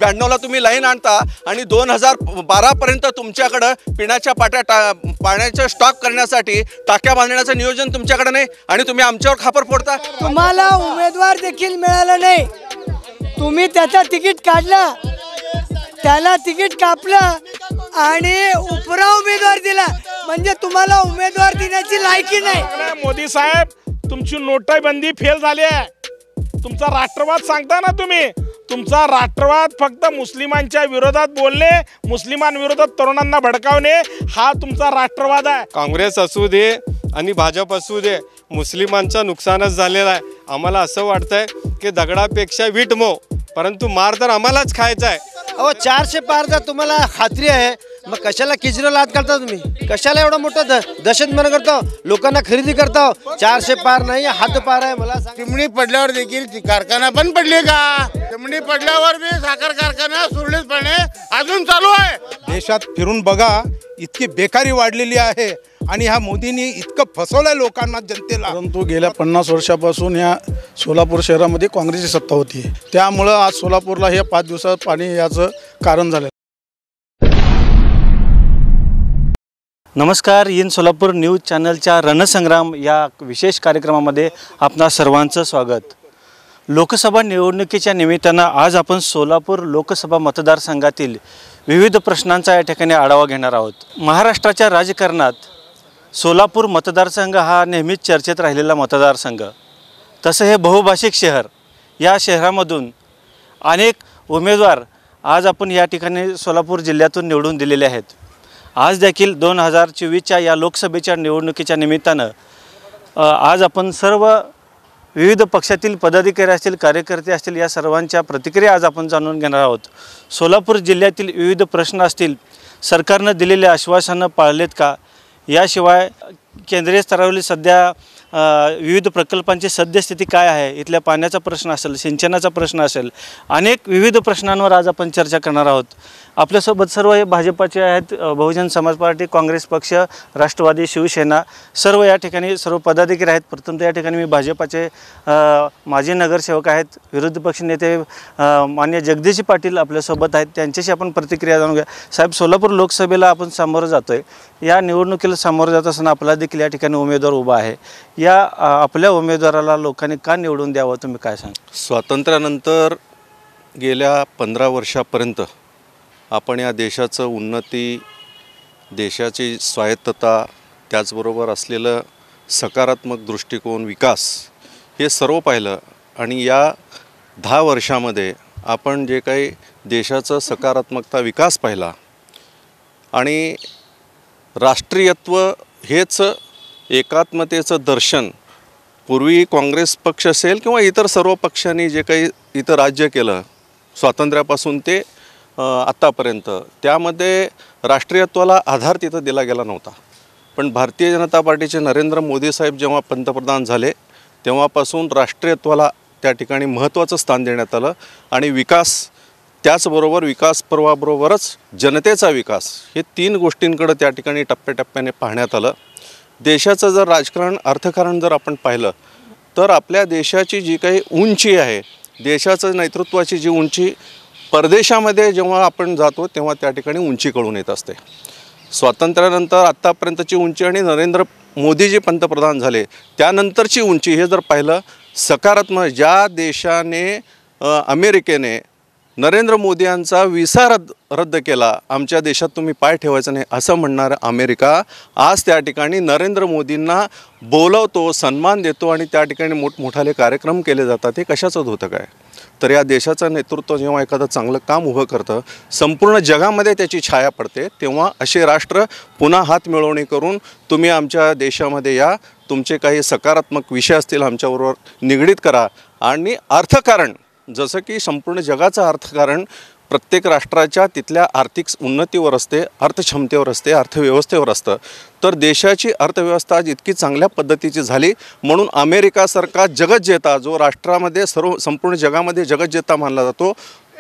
92ला तुम्ही लाईन आणता आणि 2012पर्यंत तुमच्याकडं पिण्याच्या पाण्याचं स्टॉक करण्यासाठी टाक्या बांधण्याचं नियोजन तुमच्याकडे नाही आणि तुम्ही आमच्यावर खापर फोडता। तुम्हाला उमेदवार देखील मिळाला नाही, तुम्ही त्याचा तिकीट काढला, त्याला तिकीट कापलं आणि उपरा उमेदवार दिला, म्हणजे तुम्हाला उमेदवार देण्याची लायकी नाही। मोदी साहेब, तुमची नोटाबंदी फेल झाली आहे। तुमचा राष्ट्रवाद सांगता ना तुम्ही, तुमचा राष्ट्रवाद फक्त मुस्लिमांच्या विरोधात बोलणे, मुस्लिमांविरोधात तरुणांना भडकावणे हा तुमचा राष्ट्रवाद आहे। काँग्रेस असू दे आणि भाजप असू दे, मुस्लिमांचं नुकसानच झालेलं आहे। आम्हाला असं वाटतंय की दगडापेक्षा वीट मो, परंतु मार तर आम्हालाच खायचा आहे। अहो 400 पार जर तुम्हाला खात्री आहे, मग कशाला केजरीवाल आत करता तुम्ही? कशाला एवढा मोठा दहशतमन करता, लोकांना खरेदी करता? 400 पार नाही, हात पार आहे। मला चिमणी पडल्यावर देखील कारखाना बंद पडले का? चिमणी पडल्यावर बी साखर कारखाना सुरळीतपणे अजून चालू आहे। देशात फिरून बघा, इतकी बेकारी वाढलेली आहे आणि ह्या मोदींनी इतकं फसवलंय लोकांना, जनतेला। परंतु गेल्या 50 वर्षापासून या सोलापूर शहरामध्ये काँग्रेसची सत्ता होती, त्यामुळं आज सोलापूरला हे 5 दिवसात पाणी याचं कारण झालं। नमस्कार, इन सोलापूर न्यूज चॅनलच्या रणसंग्राम या विशेष कार्यक्रमामध्ये आपणा सर्वांचं स्वागत। लोकसभा निवडणुकीच्या निमित्तानं आज आपण सोलापूर लोकसभा मतदारसंघातील विविध प्रश्नांचा या ठिकाणी आढावा घेणार आहोत। महाराष्ट्राच्या राजकारणात सोलापूर मतदारसंघ हा नेहमीच चर्चेत राहिलेला मतदारसंघ, तसं हे बहुभाषिक शहर, या शहरामधून अनेक उमेदवार आज आपण या ठिकाणी सोलापूर जिल्ह्यातून निवडून दिलेले आहेत। आज देखील 2024च्या या लोकसभेच्या निवडणुकीच्या निमित्तानं आज आपण सर्व विविध पक्षातील पदाधिकारी असतील, कार्यकर्ते असतील, या सर्वांच्या प्रतिक्रिया आज आपण जाणून घेणार आहोत। सोलापूर जिल्ह्यातील विविध प्रश्न असतील, सरकारनं दिलेले आश्वासनं पाळलेत का, याशिवाय केंद्रीय स्तरावरील सध्या विविध प्रकल्पांची सद्यस्थिती काय आहे, इथल्या पाण्याचा प्रश्न असेल, सिंचनाचा प्रश्न असेल, अनेक विविध प्रश्नांवर आज आपण चर्चा करणार आहोत। आपल्यासोबत सर्व हे भाजपाचे आहेत, बहुजन समाज पार्टी, काँग्रेस पक्ष, राष्ट्रवादी, शिवसेना, सर्व या ठिकाणी सर्व पदाधिकारी आहेत। प्रथम या ठिकाणी मी भाजपाचे माजी नगरसेवक आहेत, विरोधी पक्ष नेते माननीय जगदीश पाटील आपल्यासोबत आहेत, त्यांच्याशी आपण प्रतिक्रिया जाणून घ्या। साहेब, सोलापूर लोकसभेला आपण सामोरं जातोय, या निवडणुकीला सामोरं जात असताना आपला देखील या ठिकाणी उमेदवार उभा आहे, या आपल्या उमेदवाराला लोकांनी का निवडून द्यावं, तुम्ही काय सांगा? स्वातंत्र्यानंतर गेल्या 15 वर्षापर्यंत आपण या देशाचं उन्नती, देशाची स्वायत्तता, त्याचबरोबर असलेलं सकारात्मक दृष्टिकोन, विकास हे सर्व पाहिलं आणि या 10 वर्षामध्ये आपण जे काही देशाचं सकारात्मकता, विकास पाहिला आणि राष्ट्रीयत्व हेच एकात्मतेचं दर्शन पूर्वी काँग्रेस पक्ष असेल किंवा इतर सर्व पक्षांनी जे काही इथं राज्य केलं स्वातंत्र्यापासून ते आत्तापर्यंत, त्यामध्ये राष्ट्रीयत्वाला आधार तिथं दिला गेला नव्हता। पण भारतीय जनता पार्टीचे नरेंद्र मोदी साहेब जेव्हा पंतप्रधान झाले तेव्हापासून राष्ट्रीयत्वाला त्या ठिकाणी महत्त्वाचं स्थान देण्यात आलं आणि विकास, त्याचबरोबर विकास पर्वाबरोबरच जनतेचा विकास, हे 3 गोष्टींकडे त्या ठिकाणी टप्प्याटप्प्याने पाहण्यात आलं। देशाचं जर राजकारण, अर्थकारण जर आपण पाहिलं तर आपल्या देशाची जी काही उंची आहे, देशाचं नेतृत्वाची जी उंची, परदेशामध्ये जेव्हा आपण जातो तेव्हा त्या ठिकाणी उंची कळून येत असते। स्वातंत्र्यानंतर आत्तापर्यंतची उंची आणि नरेंद्र मोदी जे पंतप्रधान झाले त्यानंतरची उंची, हे जर पाहिलं सकारात्मक, ज्या देशाने अमेरिकेने नरेंद्र मोदी यांचा विसा रद्द केला, आमच्या देशात तुम्ही पाय ठेवायचा नाही असं म्हणणारं अमेरिका आज त्या ठिकाणी नरेंद्र मोदींना बोलवतो, सन्मान देतो आणि त्या ठिकाणी मोठमोठाले कार्यक्रम केले जातात। हे कशाचं धोतक आहे? तर या देशाचं नेतृत्व जेव्हा एखादं चांगलं काम उभं करतं, संपूर्ण जगामध्ये त्याची छाया पडते, तेव्हा असे राष्ट्र पुन्हा हात मिळवणी करून तुम्ही आमच्या देशामध्ये या, तुमचे काही सकारात्मक विषय असतील आमच्याबरोबर निगडीत करा। आणि अर्थकारण, जसं की संपूर्ण जगाचं अर्थकारण प्रत्येक राष्ट्राच्या तिथल्या आर्थिक उन्नतीवर असते, अर्थक्षमतेवर असते, अर्थव्यवस्थेवर असतं। तर देशाची अर्थव्यवस्था आज इतकी चांगल्या पद्धतीची झाली म्हणून अमेरिकासारखा जगज्जेता, जो राष्ट्रामध्ये संपूर्ण जगामध्ये जगज्जेता मानला जातो,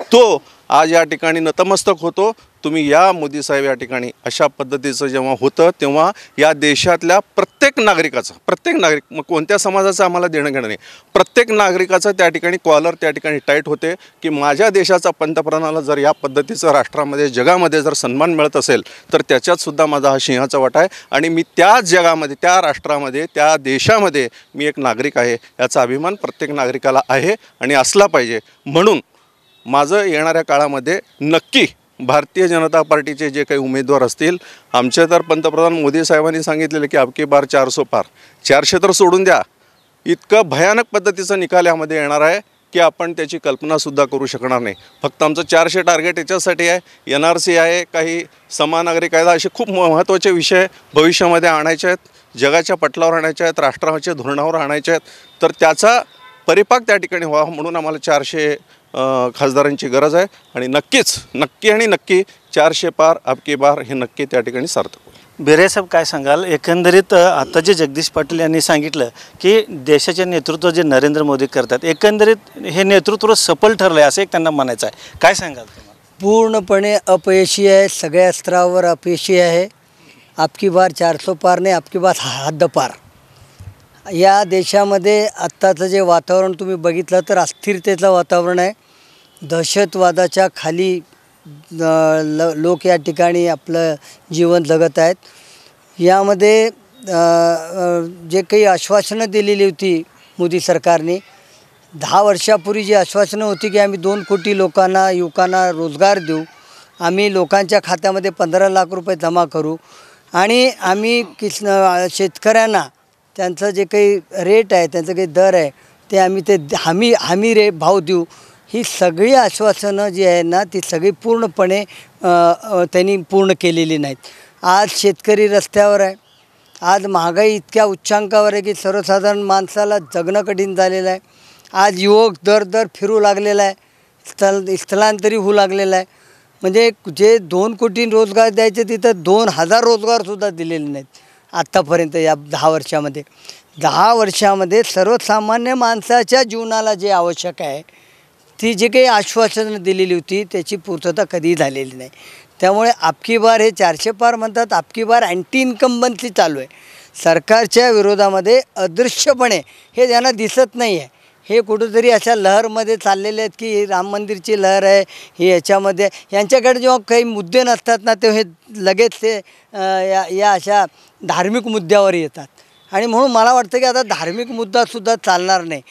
तो आज या ठिकाणी नतमस्तक होतो. तुम्ही या मोदी साहेब या ठिकाणी अशा पद्धतीचं जेव्हा होतं तेव्हा या देशातल्या प्रत्येक नागरिक मग कोणत्या समाजाचं आम्हाला देणं घेणं नाही, प्रत्येक नागरिकाचं त्या ठिकाणी कॉलर त्या ठिकाणी टाईट होते की माझ्या देशाचा पंतप्रधानाला जर या पद्धतीचं राष्ट्रामध्ये जगामध्ये जर सन्मान मिळत असेल तर त्याच्यातसुद्धा माझा हा सिंहाचा वाटा आहे आणि मी त्या जगामध्ये त्या राष्ट्रामध्ये त्या देशामध्ये मी एक नागरिक आहे याचा अभिमान प्रत्येक नागरिकाला आहे आणि असला पाहिजे. म्हणून माझं येणाऱ्या काळामध्ये नक्की भारतीय जनता पार्टीचे जे काही उमेदवार असतील, आमचे तर पंतप्रधान मोदी साहेबांनी सांगितलेलं की अबकी बार 400 पार, 400 तर सोडून द्या, इतकं भयानक पद्धतीचा निकाल यामध्ये येणार आहे की आपण त्याची कल्पनासुद्धा करू शकणार नाही. फक्त आमचं 400 टार्गेट याच्यासाठी आहे, NRC आहे, काही समान नागरिक कायदा, असे खूप महत्त्वाचे विषय भविष्यामध्ये आणायचे आहेत, जगाच्या पटलावर आणायचे आहेत, राष्ट्राच्या धोरणावर आणायचे आहेत. तर त्याचा परिपाक त्या ठिकाणी व्हावा म्हणून आम्हाला 400 खासदारांची गरज आहे आणि नक्की 400 पार अबकी बार हे नक्की त्या ठिकाणी सार्थक होईल. बेरे साहेब, काय सांगाल? एकंदरीत आता जे जगदीश पाटील यांनी सांगितलं की देशाचे नेतृत्व जे नरेंद्र मोदी करतात, एकंदरीत हे नेतृत्व सफल ठरलं आहे असं एक त्यांना म्हणायचं आहे. काय सांगाल तुम्हाला? पूर्णपणे अपयशी आहे, सगळ्या स्तरावर अपयशी आहे. अबकी बार 400 पार नाही, अबकी बार हद्दपार. या देशामध्ये आत्ताचं जे वातावरण तुम्ही बघितलं तर अस्थिरतेचं वातावरण आहे. दहशतवादाच्या खाली लोक या ठिकाणी आपलं जीवन जगत आहेत. यामध्ये जे काही आश्वासनं दिलेली होती मोदी सरकारने 10 वर्षापूर्वी, जी आश्वासनं होती की आम्ही 2 कोटी युवकांना रोजगार देऊ, आम्ही लोकांच्या खात्यामध्ये 15 लाख रुपये जमा करू आणि आम्ही शेतकऱ्यांना त्यांचं जे काही रेट आहे, त्यांचं काही दर आहे ते आम्ही ते हमी भाव देऊ, ही सगळी आश्वासनं जी आहे ना ती सगळी पूर्णपणे त्यांनी पूर्ण केलेली नाहीत. आज शेतकरी रस्त्यावर आहे. आज महागाई इतक्या उच्चांकावर आहे की सर्वसाधारण माणसाला जगणं कठीण झालेलं आहे. आज युवक दर फिरू लागलेला आहे, स्थलांतरी होऊ लागलेला आहे. म्हणजे जे 2 कोटी रोजगार द्यायचे तिथं 2000 रोजगारसुद्धा दिलेले नाहीत आत्तापर्यंत या 10 वर्षामध्ये. 10 वर्षामध्ये सर्वसामान्य माणसाच्या जीवनाला जे आवश्यक आहे ती जी काही आश्वासनं दिलेली होती त्याची पूर्तता कधीही झालेली नाही. त्यामुळे अबकी बार हे 400 पार म्हणतात, अबकी बार अँटी इन्कम्बन्सी चालू आहे. सरकारच्या विरोधामध्ये अदृश्यपणे हे त्यांना दिसत नाही आहे. हे कुठंतरी अशा लहरमध्ये चाललेले आहेत की राम मंदिरची लहर आहे ही, याच्यामध्ये यांच्याकडे जेव्हा काही मुद्दे नसतात ना तेव्हा हे लगेच ते या अशा धार्मिक मुद्द्यावर येतात. आणि म्हणून मला वाटतं की आता धार्मिक मुद्दासुद्धा चालणार नाही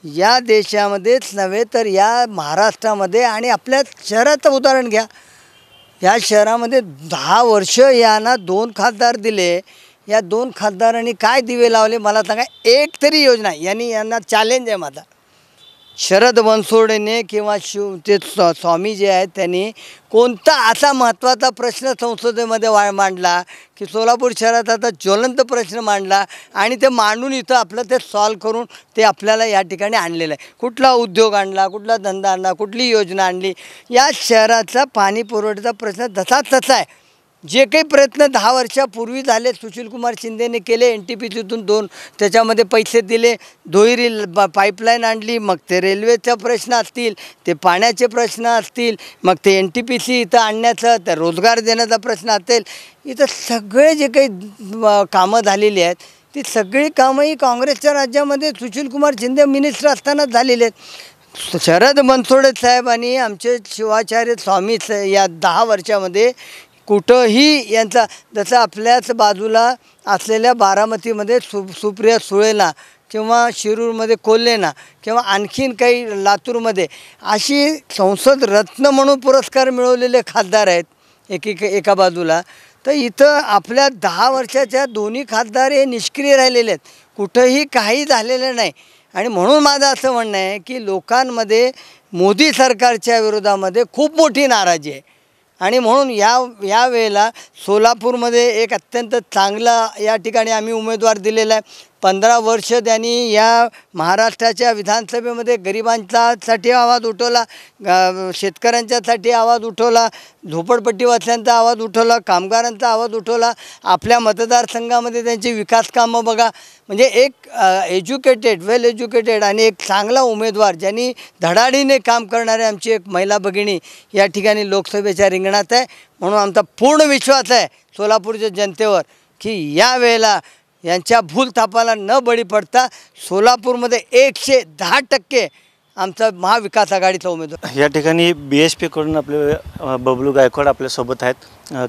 या देशामध्येच नव्हे तर या महाराष्ट्रामध्ये. आणि आपल्या शहराचं उदाहरण घ्या, या शहरामध्ये 10 वर्ष यांना 2 खासदार दिले. या 2 खासदारांनी काय दिवे लावले मला सांगा. एक तरी योजना यांना चॅलेंज आहे माझा. शरद बनसोडेने किंवा ते स्वामी जे आहेत त्यांनी कोणता असा महत्त्वाचा प्रश्न संसदेमध्ये मांडला की सोलापूर शहरात आता ज्वलंत प्रश्न मांडला आणि ते मांडून इथं आपलं ते सॉल्व करून ते आपल्याला या ठिकाणी आणलेलं आहे. कुठला उद्योग आणला, कुठला धंदा आणला, कुठली योजना आणली. या शहराचा पाणी पुरवठ्याचा प्रश्न तसा आहे. जे काही प्रयत्न 10 वर्षापूर्वी झाले सुशीलकुमार शिंदेने केले, NTPCतून 2 त्याच्यामध्ये पैसे दिले, दुहेरी पाईपलाईन आणली, मग ते रेल्वेचा प्रश्न असतील, ते पाण्याचे प्रश्न असतील, मग ते NTPC इथं आणण्याचं, त्या रोजगार देण्याचा प्रश्न असेल, इथं सगळे जे काही कामं झालेली आहेत ती सगळी कामंही काँग्रेसच्या राज्यामध्ये सुशीलकुमार शिंदे मिनिस्टर असतानाच झालेली आहेत. शरद बनसोडे साहेब आणि आमचे शिवाचार्य स्वामी या 10 वर्षामध्ये कुठंही यांचा, जसं आपल्याच बाजूला असलेल्या बारामतीमध्ये सुप्रिया सुळेना किंवा शिरूरमध्ये कोल्हेना किंवा आणखीन काही लातूरमध्ये अशी संसद रत्न म्हणून पुरस्कार मिळवलेले खासदार आहेत एका बाजूला. तर इथं आपल्या 10 वर्षाच्या दोन्ही खासदार हे निष्क्रिय राहिलेले आहेत, कुठंही काही झालेलं नाही. आणि म्हणून माझं असं म्हणणं आहे की लोकांमध्ये मोदी सरकारच्या विरोधामध्ये खूप मोठी नाराजी आहे. आणि म्हणून या वेळेला सोलापूरमध्ये एक अत्यंत चांगला या ठिकाणी आम्ही उमेदवार दिलेला आहे. 15 वर्ष त्यांनी या महाराष्ट्राच्या विधानसभेमध्ये गरिबांच्यासाठी आवाज उठवला, शेतकऱ्यांच्यासाठी आवाज उठवला, झोपडपट्टीवासियांचा आवाज उठवला, कामगारांचा आवाज उठवला. आपल्या मतदारसंघामध्ये त्यांची विकास कामं बघा. म्हणजे एक एज्युकेटेड, वेल एज्युकेटेड आणि एक चांगला उमेदवार ज्यांनी धडाडीने काम करणारे आमची एक महिला भगिनी या ठिकाणी लोकसभेच्या रिंगणात आहे. म्हणून आमचा पूर्ण विश्वास आहे सोलापूरच्या जनतेवर की यावेळेला यांच्या भूलथापाला न बळी पडता सोलापूरमध्ये 110% आमचा महाविकास आघाडीचा उमेदवार. या ठिकाणी BSP कडून आपले बबलू गायकवाड आपल्यासोबत आहेत.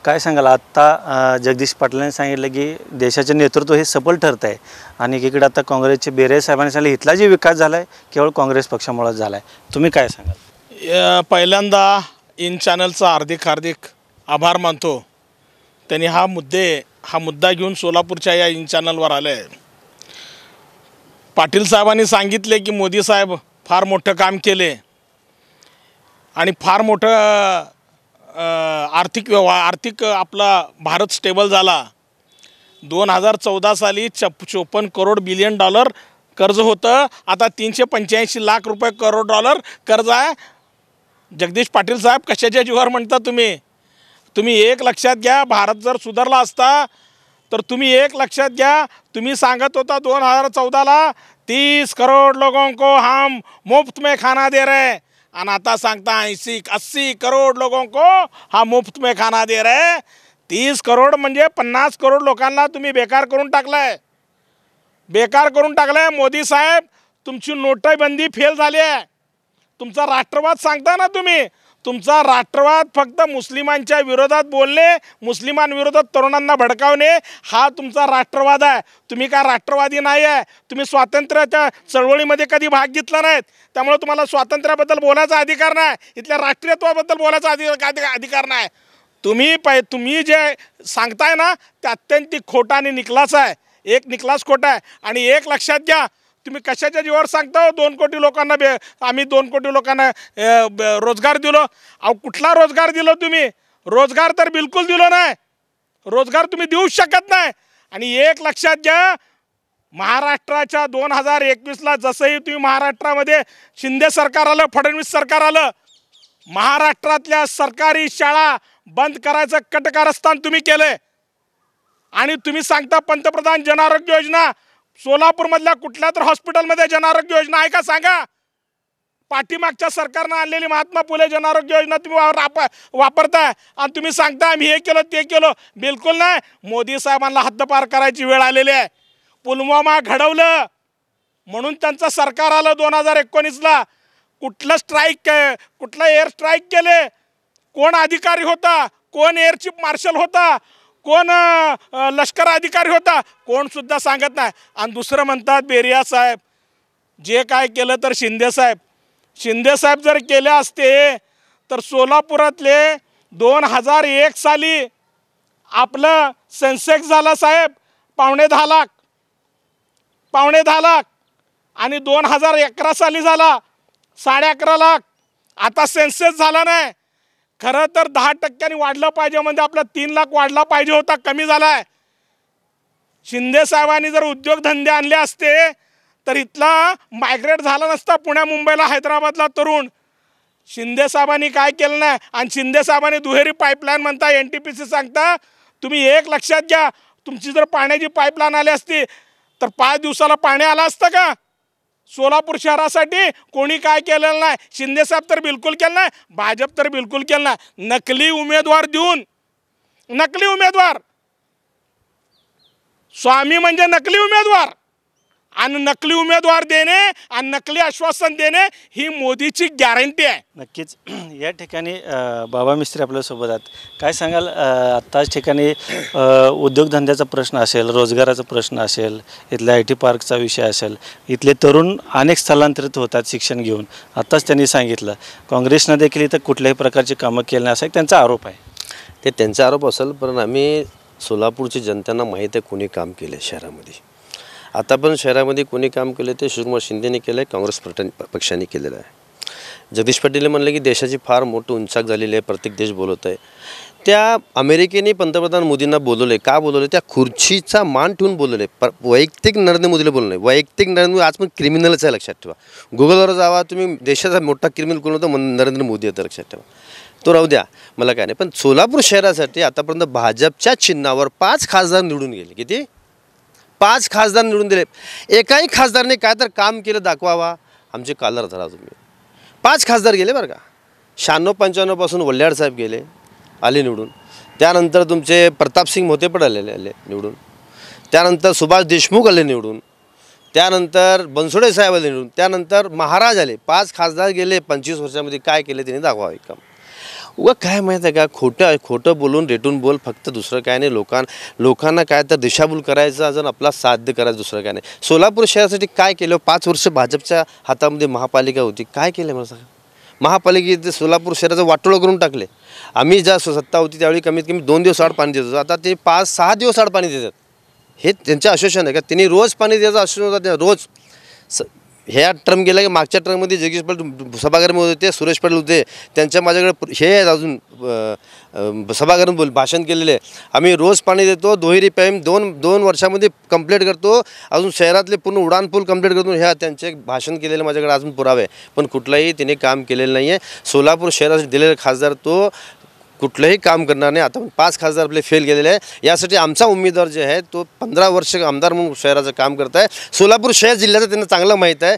काय सांगाल, आत्ता जगदीश पाटलांनी सांगितलं की देशाचे नेतृत्व हे सफल ठरत आहे आणि एकीकडे आता काँग्रेसचे बेरे साहेबांनी सांगितलं इथला जे विकास झाला आहे केवळ काँग्रेस पक्षामुळेच झाला आहे. तुम्ही काय सांगाल? पहिल्यांदा इन चॅनलचा हार्दिक आभार मानतो. त्यांनी हा मुद्दा घेऊन सोलापूरच्या या इन चॅनलवर आले आहे. पाटील साहेबांनी सांगितले की मोदी साहेब फार मोठं काम केले आणि फार मोठं आर्थिक आपला भारत स्टेबल झाला. 2014 साली 54 करोड बिलियन डॉलर कर्ज होतं, आता 385 लाख रुपये करोड डॉलर कर्ज आहे. जगदीश पाटील साहेब कशाच्या जीवावर म्हणता तुम्ही एक लक्षात घ्या, भारत जर सुधारला असता तर तुम्ही एक लक्षात घ्या, तुम्ही सांगत होता 2014ला 30 करोड लोगों को हम मुफ्त में खाना दे रहे हैं आणि आता सांगता 80 करोड लोगों को हम मुफ्त में खाना दे रहे हैं. 30 करोड म्हणजे 50 करोड लोकांना तुम्ही बेकार करून टाकलंय. मोदी साहेब तुमची नोटाबंदी फेल झाली आहे. तुमचा राष्ट्रवाद सांगता ना तुम्ही, तुमचा राष्ट्रवाद फक्त मुस्लिमांच्या विरोधात बोलणे, मुस्लिमांविरोधात तरुणांना भडकावणे हा तुमचा राष्ट्रवाद आहे. तुम्ही काय राष्ट्रवादी नाही आहे. तुम्ही स्वातंत्र्याच्या चळवळीमध्ये कधी भाग घेतला नाहीत, त्यामुळे तुम्हाला स्वातंत्र्याबद्दल बोलायचा अधिकार नाही, इथल्या राष्ट्रीयत्वाबद्दल बोलायचा अधिकार नाही. तुम्ही जे सांगताय ना ते अत्यंत खोटा आणि निकलास आहे. एक निकलास खोटा आहे. आणि एक लक्षात घ्या, तुम्ही कशाच्या जीवावर सांगता 2 कोटी लोकांना आम्ही 2 कोटी लोकांना रोजगार दिलो. अहो कुठला रोजगार दिलो तुम्ही? रोजगार तर बिलकुल दिलो नाही. रोजगार तुम्ही देऊच शकत नाही. आणि एक लक्षात घ्या, महाराष्ट्राच्या 2021ला जसंही तुम्ही महाराष्ट्रामध्ये शिंदे सरकार आलं, फडणवीस सरकार आलं, महाराष्ट्रातल्या सरकारी शाळा बंद करायचं कटकारस्थान तुम्ही केलंय. आणि तुम्ही सांगता पंतप्रधान जन आरोग्य योजना, सोलापूरमधल्या कुठल्या तर हॉस्पिटलमध्ये जन आरोग्य योजना आहे का सांगा? पाठीमागच्या सरकारनं आणलेली महात्मा फुले जन आरोग्य योजना तुम्ही वापरताय आणि तुम्ही सांगता आम्ही हे केलं ते केलं. बिलकुल नाही. मोदी साहेबांना हद्दपार करायची वेळ आलेली आहे. पुलवामा घडवलं म्हणून त्यांचं सरकार आलं 2019ला. कुठलं एअर स्ट्राईक केले? कोण अधिकारी होता? कोण एअर चीफ मार्शल होता? कोण लष्कर अधिकारी होता? कोण सुद्धा सांगत नाही. आणि दुसरं म्हणतात बेरिया साहेब जे काय केलं तर शिंदे साहेब जर केले असते तर सोलापुरातले 2001 साली आपलं सेन्सेक्स झाला साहेब 10.5 लाख आणि 2011 साली झाला 11.5 लाख. आता सेन्सेक्स झाला नाही. खरं तर 10% वाढलं पाहिजे, म्हणजे आपला 3 लाख वाढला पाहिजे होता, कमी झाला आहे. शिंदे साहेबांनी जर उद्योगधंदे आणले असते तर इथला मायग्रेट झाला नसता पुण्या मुंबईला हैदराबादला तरुण. शिंदे साहेबांनी काय केलं नाही. आणि शिंदे साहेबांनी दुहेरी पाईपलाईन म्हणता, NTPC सांगता. तुम्ही एक लक्षात घ्या, तुमची जर पाण्याची पाईपलाईन आली असती तर 5 दिवसाला पाणी आलं असतं का? सोलापूर शहरासाठी कोणी काय केलेलं नाही. शिंदे साहेब तर बिलकुल केलं नाही, भाजप तर बिलकुल केलं नाही. नकली उमेदवार देऊन, नकली उमेदवार, स्वामी म्हणजे नकली उमेदवार, आणि नकली उमेदवार देणे आणि नकली आश्वासन देणे ही मोदीची गॅरंटी आहे. नक्कीच. या ठिकाणी बाबा मिस्त्री आपल्यासोबत आहेत. काय सांगाल, आत्ताच ठिकाणी उद्योगधंद्याचा प्रश्न असेल, रोजगाराचा प्रश्न असेल, इथल्या IT पार्कचा विषय असेल, इथले तरुण अनेक स्थलांतरित होतात शिक्षण घेऊन. आत्ताच त्यांनी सांगितलं काँग्रेसनं देखील इथं कुठल्याही प्रकारची कामं केली नाही असा एक त्यांचा आरोप आहे. ते त्यांचा आरोप असेल, पण आम्ही सोलापूरची जनतांना माहीत आहे कोणी काम केले शहरामध्ये. आता पण शहरामध्ये कोणी काम केलं ते शिवकुमार शिंदेने केलं आहे, काँग्रेस पक्षाने केलेलं आहे. जगदीश पाटील म्हणलं की देशाची फार मोठी उंचाक झालेली आहे, प्रत्येक देश बोलत आहे. त्या अमेरिकेने पंतप्रधान मोदींना बोलवले. का बोलवले? त्या खुर्चीचा मान ठेवून बोलवले. वैयक्तिक नरेंद्र मोदीला बोलवलं नाही. वैयक्तिक नरेंद्र मोदी आज पण क्रिमिनलच आहे, लक्षात ठेवा. गुगलवर जावा तुम्ही, देशाचा मोठा क्रिमिनल कोण होतं? नरेंद्र मोदी होतं, लक्षात ठेवा. तो राहू द्या, मला काय नाही. पण सोलापूर शहरासाठी आतापर्यंत भाजपच्या चिन्हावर 5 खासदार निवडून गेले. किती? 5 खासदार निवडून दिले. एकाही खासदारने काय तर काम केलं दाखवावा, आमचे कालर धरा तुम्ही. 5 खासदार गेले बरं का. 96-95 पासून वल्ल्याड साहेब गेले, आले निवडून. त्यानंतर तुमचे प्रतापसिंग मोते पण आले निवडून. त्यानंतर सुभाष देशमुख आले निवडून. त्यानंतर बनसोडे साहेब आले निवडून. त्यानंतर महाराज आले. 5 खासदार गेले. 25 वर्षामध्ये काय केले त्यांनी दाखवावे काम. व काय माहीत आहे का, खोटं बोलून रेटून बोल, फक्त दुसरं काय नाही. लोकांना काय तर दिशाभूल करायचं, अजून आपला साध्य करायचं, दुसरं काय नाही. सोलापूर शहरासाठी काय केलं? 5 वर्ष भाजपच्या हातामध्ये महापालिका होती, काय केलं मला सांगा? महापालिकेत सोलापूर शहराचं वाटोळं करून टाकले. आम्ही ज्या सत्ता होती त्यावेळी कमीत कमी 2 दिवस आड पाणी देत होतो. आता ते 5-6 दिवस आड पाणी देतात. हे त्यांचं आश्वासन आहे का? त्यांनी रोज पाणी द्यायचं आश्वासन होतं. रोज ह्या टर्म गेला की मागच्या टर्ममध्ये जगदीश पाटील सभागृहामध्ये होते, सुरेश पाटील होते. त्यांच्या माझ्याकडे हे आहेत अजून सभागृहात भाषण केलेले. आम्ही रोज पाणी देतो. दुहेरी पाईप 2 वर्षामध्ये कंप्लीट करतो. अजून शहरातले पूर्ण उडानपूल कंप्लीट करतो. ह्या त्यांचे भाषण केलेले माझ्याकडे अजून पुरावे. पण कुठलाही तिने काम केलेलं नाही आहे. सोलापूर शहरासाठी दिलेला खासदार तो कुठलंही काम करणार नाही. आता 5 खासदार आपले फेल गेलेले आहे. यासाठी आमचा उमेदवार जे आहे तो 15 वर्ष आमदार म्हणून शहराचं काम करत आहे. सोलापूर शहर जिल्ह्याचं त्यांना चांगलं माहीत आहे.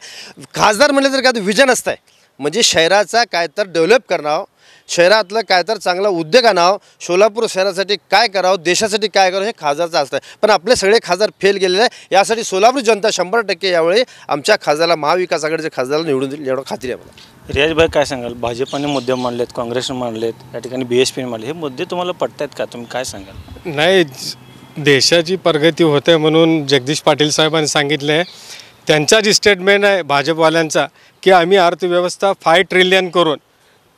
खासदार म्हटलं तर काय तर विजन असतं आहे, म्हणजे शहराचा काय तर डेव्हलप करणार, शहरातलं काय तर चांगला उद्योग आणावं, सोलापूर शहरासाठी काय करावं, देशासाठी काय करावं, हे खासदारचं असतं. पण आपले सगळे खासदार फेल गेलेले आहे. यासाठी सोलापूर जनता 100% यावेळी आमच्या खासदाराला, महाविकास आघाडीच्या खासदाराला निवडून देईल एवढं खात्री आहे मला. रियाजभाई काय सांगाल? भाजपने मुद्दे मांडलेत, काँग्रेसने मांडलेत, या ठिकाणी BSPने मांडले. हे मुद्दे तुम्हाला पटतायत का? तुम्ही काय सांगाल? नाही, देशाची प्रगती होते म्हणून जगदीश पाटील साहेबांनी सांगितलं आहे. त्यांचाच स्टेटमेंट आहे भाजपवाल्यांचा की आम्ही अर्थव्यवस्था 5 ट्रिलियन करून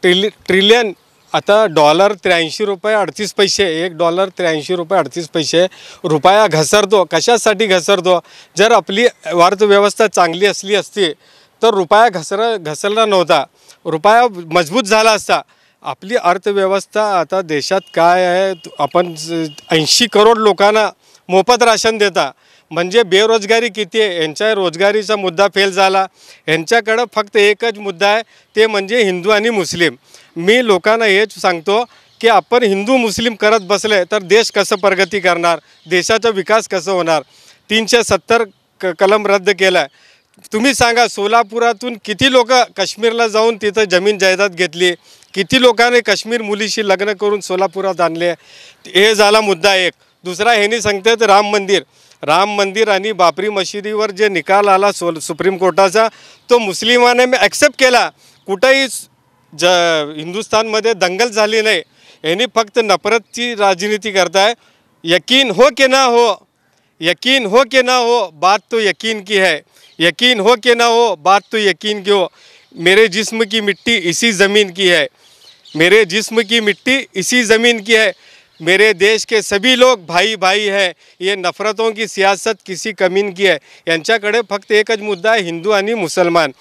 ट्रिलियन आता डॉलर 83 रुपये 38 पैसे, $1 83 रुपये 38 पैसे. रुपया घसरतो. कशासाठी घसरतो? जर आपली अर्थव्यवस्था चांगली असली असती तर रुपया घसरला नव्हता, रुपया मजबूत झाला असता. आपली अर्थव्यवस्था आता देशात काय आहे, आपण 80 करोड लोकांना मोफत राशन देता, म्हणजे बेरोजगारी किती आहे. यांच्या रोजगारीचा मुद्दा फेल झाला. यांच्याकडं फक्त एकच मुद्दा आहे, ते म्हणजे हिंदू आणि मुस्लिम. मी लोकांना हेच सांगतो की आपण हिंदू मुस्लिम करत बसले तर देश कसं प्रगती करणार, देशाचा विकास कसं होणार. 370 कलम रद्द केला आहे. तुम्ही सांगा, सोलापुरातून किती लोक काश्मीरला जाऊन तिथं जमीन जायदाद घेतली, किती लोकांनी काश्मीर मुलीशी लग्न करून सोलापुरात आणले. हे झाला मुद्दा एक. दुसरा ह्यांनी सांगतात राम मंदिर आणि बाबरी मशिदीवर जे निकाल आला सुप्रीम कोर्टाचा, तो मुस्लिमांनी ॲक्सेप्ट केला. कुठंही हिंदुस्थानमध्ये दंगल झाली नाही. यांनी फक्त नफरतची राजनीती करताय. यकीन हो कि ना हो, यकीन हो कि ना हो, बात तो यकीन की है. यकीन हो कि ना हो, बात तो यकीन की हो. मेरे जिस्म की मिट्टी इसी ज़मीन की है, मेरे जिस्म की मिट्टी इसी ज़मीन की है. मेरे देश के सभी लोग भाई भाई हैं. ये नफरतों की सियासत किसी कमीन की है. यांच्याकडे फक्त एकच मुद्दा आहे, हिंदू आणि मुसलमान.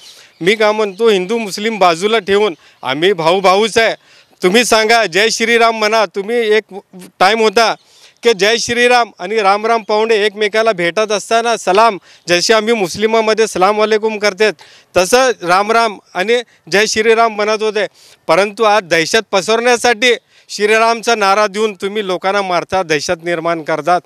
मी का म्हणतो, हिंदू मुस्लिम बाजूला ठेवून आम्ही भाऊच आहे. तुम्ही सांगा, जय श्रीराम म्हणा. तुम्ही एक टाईम होता की जय श्रीराम आणि राम पाहुणे एकमेकाला भेटत असताना सलाम, जसे आम्ही मुस्लिमामध्ये सलाम वालेकुम करतात तसं राम आणि जय श्रीराम म्हणत होते. परंतु आज दहशत पसरवण्यासाठी श्रीरामचा नारा देऊन तुम्ही लोकांना मारतात, दहशत निर्माण करतात,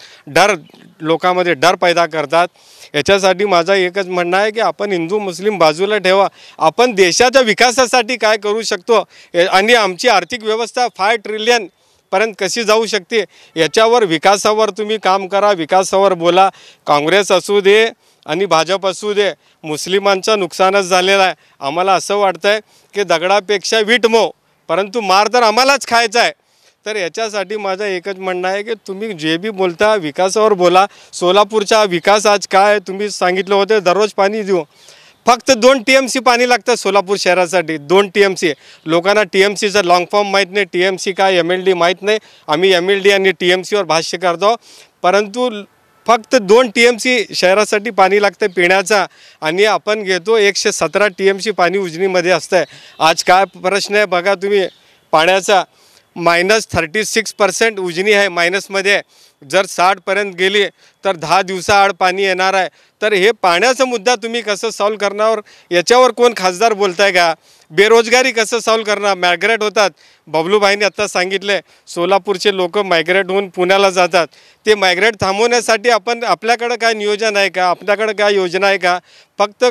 लोकांमध्ये डर पैदा करतात. याच्यासाठी माझा एकच म्हणणं आहे की आपण हिंदू मुस्लिम बाजूला ठेवा. आपण देशाच्या विकासासाठी काय करू शकतो आणि आमची आर्थिक व्यवस्था 5 ट्रिलियन पर्यंत कशी जाऊ शकते, याच्यावर विकासावर तुम्ही काम करा, विकासावर बोला. काँग्रेस असू दे आणि भाजप असू दे, मुस्लिमांचं नुकसानच झालेलं आहे. आम्हाला असं वाटतं आहे की दगडापेक्षा वीट मो, परंतु मार तर आम्हालाच खायचा आहे. तर याच्यासाठी माझं एकच म्हणणं आहे की तुम्ही जे बी बोलता विकासावर बोला. सोलापूरचा विकास आज काय तुम्ही सांगितलं होतं, दररोज पाणी देऊ. फक्त 2 TMC पाणी लागतं सोलापूर शहरासाठी. 2 TMC. लोकांना TMCचा लॉंग फॉर्म माहीत नाही, TMC काय MLD माहीत नाही. आम्ही MLD आणि TMCवर भाष्य करतो, परंतु फक्त 2 TMC शहरासाठी पाणी लागतं पिण्याचा, आणि आपण घेतो 117 TMC पाणी उजनीमध्ये असतं आहे. आज काय प्रश्न आहे बघा तुम्ही पाण्याचा. -36% उजनी आहे, मायनसमध्ये आहे. जर 60पर्यंत गेली तर 10 दिवसाआड पाणी येणार आहे. तर हे पाण्याचा मुद्दा तुम्ही कसं सॉल्व करणार, याच्यावर कोण खासदार बोलताय का? बेरोजगारी कसं सॉल्व करणार? मायग्रेट होतात. बबलूभाईंनी आत्ता सांगितलं सोलापूरचे लोक मायग्रेट होऊन पुण्याला जातात. ते मायग्रेट थांबवण्यासाठी आपल्याकडं काय नियोजन आहे का? आपल्याकडं काय योजना आहे का? फक्त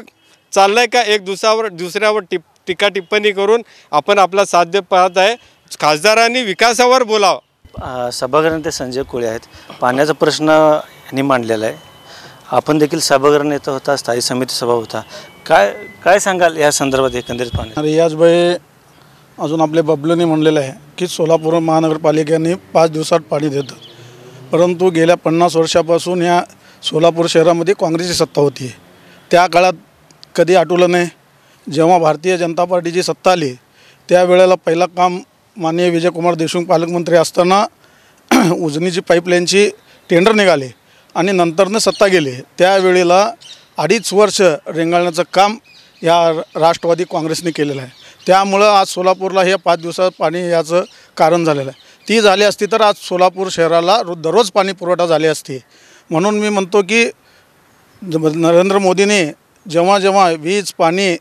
चाललं आहे का एक दुसऱ्यावर टीका टिप्पणी करून आपण आपला साध्य पाहत आहे? खासदारांनी विकासावर बोलावं. सभागृहात संजय कोळे आहेत. पाण्याचा प्रश्न यांनी मांडलेला आहे. आपण देखील सभागृह नेता होता, स्थायी समिती सभा होता. काय सांगाल या संदर्भात एकंदरीत पाणी? रियाजभाई अजून आपले बबलूने म्हणलेलं आहे की सोलापूर महानगरपालिकेने 5 दिवसात पाणी देतं, परंतु गेल्या 50 वर्षापासून या सोलापूर शहरामध्ये काँग्रेसची सत्ता होती. त्या काळात कधी आठवलं नाही. जेव्हा भारतीय जनता पार्टीची सत्ता आली त्यावेळेला पहिलं काम माननीय विजयकुमार देशमुख पालकमंत्री असताना उजनीची पाईपलाईनची टेंडर निघाले आणि नंतरनं सत्ता गेली. त्यावेळेला 2.5 वर्ष रेंगाळण्याचं काम या राष्ट्रवादी काँग्रेसने केलेलं आहे. त्यामुळं आज सोलापूरला हे 5 दिवसात पाणी याचं कारण झालेलं आहे. ती झाली असती तर आज सोलापूर शहराला दररोज पाणी पुरवठा झाली असती. म्हणून मी म्हणतो की नरेंद्र मोदींनी जेव्हा वीज पाणी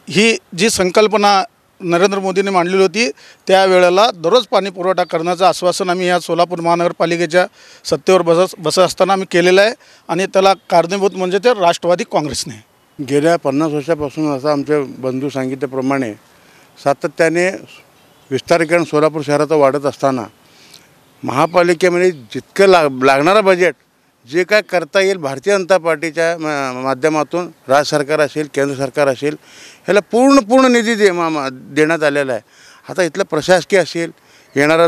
ही जी संकल्पना नरेंद्र मोदींनी मांडलेली होती त्यावेळेला दररोज पाणी पुरवठा करण्याचं आश्वासन आम्ही या सोलापूर महानगरपालिकेच्या सत्तेवर बस असताना आम्ही केलेलं आहे आणि त्याला कारणीभूत म्हणजे ते राष्ट्रवादी काँग्रेसने. गेल्या 50 वर्षापासून असं आमचे बंधू सांगितल्याप्रमाणे सातत्याने विस्तारीकरण सोलापूर शहराचं वाढत असताना महापालिकेमध्ये जितकं लागणारं बजेट जे काय करता येईल भारतीय जनता पार्टीच्या माध्यमातून राज्य सरकार असेल, केंद्र सरकार असेल, ह्याला पूर्ण निधी देण्यात आलेला आहे. आता इथलं प्रशासकीय असेल, येणारा